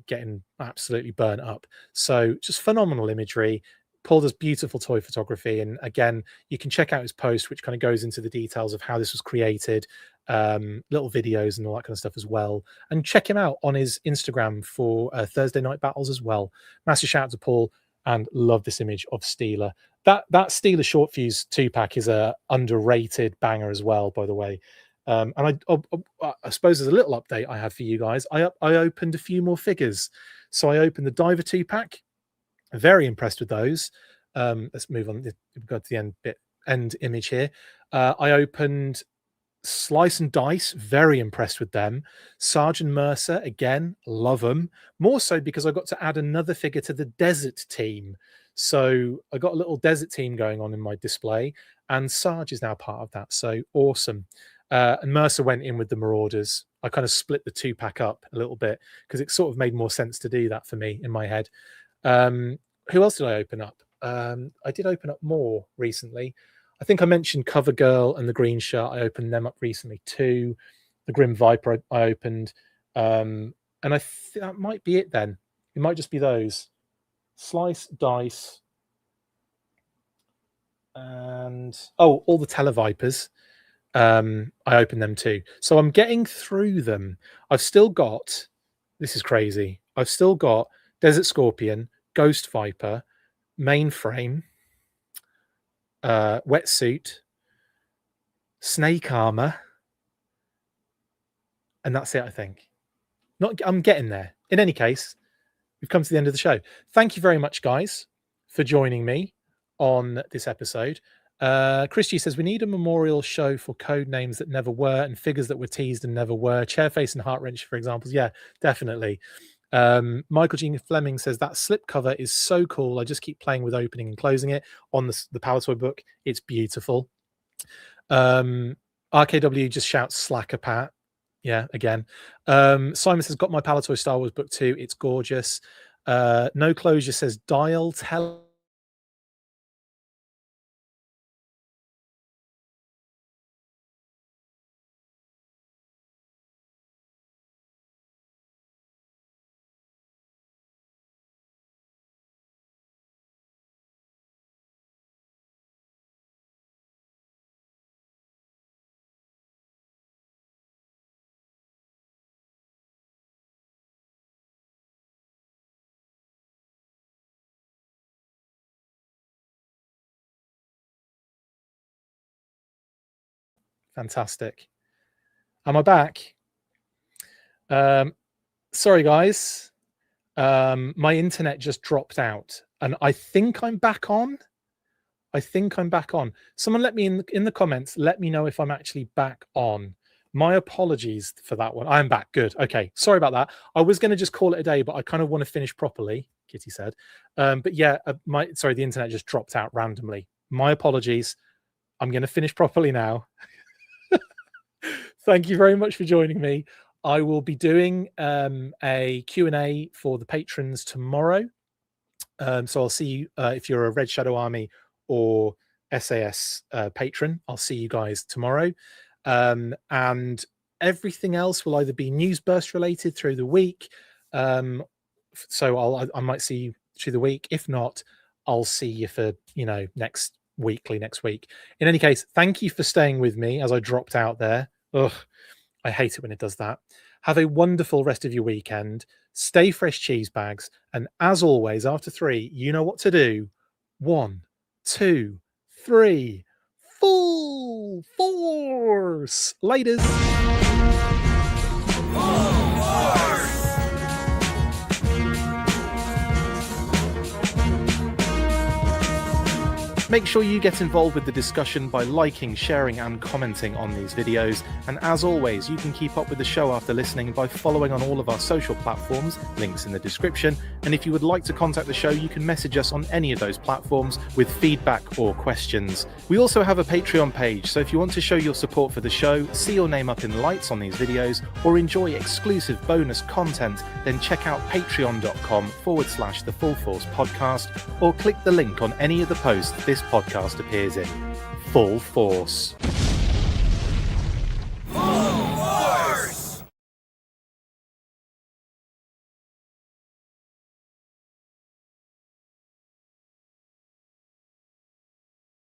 getting absolutely burnt up. So just phenomenal imagery. Paul does beautiful toy photography, and again, you can check out his post, which kind of goes into the details of how this was created, little videos and all that kind of stuff as well. And check him out on his Instagram for Thursday night battles as well. Massive shout out to Paul, and love this image of Steeler. That Steeler short fuse 2-pack is a underrated banger as well, by the way. And I suppose there's a little update I have for you guys. I opened a few more figures. So I opened the Diver 2-pack. Very impressed with those. Let's move on. We've got to the end image here. I opened Slice and Dice. Very impressed with them. Sergeant Mercer, again, love them. More so because I got to add another figure to the Desert team. So I got a little Desert team going on in my display, and Sarge is now part of that. So awesome. And Mercer went in with the Marauders. I kind of split the 2-pack up a little bit because it sort of made more sense to do that for me in my head. Who else did I open up? I did open up more recently. I think I mentioned Cover Girl and the Green Shirt. I opened them up recently too. The Grim Viper I opened. And that might be it then. It might just be those. Slice, dice, and all the Televipers. I opened them too. So I'm getting through them. I've still got, this is crazy, I've still got Desert Scorpion, Ghost Viper, Mainframe, Wetsuit, Snake Armor, and that's it, I think. I'm getting there. In any case, we've come to the end of the show. Thank you very much, guys, for joining me on this episode. Chris G says, we need a memorial show for code names that never were and figures that were teased and never were. Chairface and Heartwrench, for examples. Yeah, definitely. Michael G. Fleming says, that slipcover is so cool. I just keep playing with opening and closing it on the Power Toy book. It's beautiful. RKW just shouts, slacker Pat. Yeah, again. Simon says, got my Palatoy Star Wars book too. It's gorgeous. No Closure says, dial tell. Fantastic. Am I back? Sorry, guys. My internet just dropped out, and I think I'm back on. Someone let me in the comments. Let me know if I'm actually back on. My apologies for that one. I'm back. Good. Okay. Sorry about that. I was going to just call it a day, but I kind of want to finish properly, Kitty said. But yeah, the internet just dropped out randomly. My apologies. I'm going to finish properly now. Thank you very much for joining me. I will be doing a Q&A for the patrons tomorrow. So I'll see you if you're a Red Shadow Army or SAS patron. I'll see you guys tomorrow. And everything else will either be news burst related through the week. So I might see you through the week. If not, I'll see you for next week. In any case, thank you for staying with me as I dropped out there. Ugh, I hate it when it does that. Have a wonderful rest of your weekend. Stay fresh, cheese bags. And as always, after 3, you know what to do. 1, 2, 3. Full force. Laters. Make sure you get involved with the discussion by liking, sharing and commenting on these videos. And as always, you can keep up with the show after listening by following on all of our social platforms, links in the description. And if you would like to contact the show, you can message us on any of those platforms with feedback or questions. We also have a Patreon page, so if you want to show your support for the show, see your name up in lights on these videos, or enjoy exclusive bonus content, then check out patreon.com/The Full Force Podcast, or click the link on any of the posts this podcast appears in. Full Force.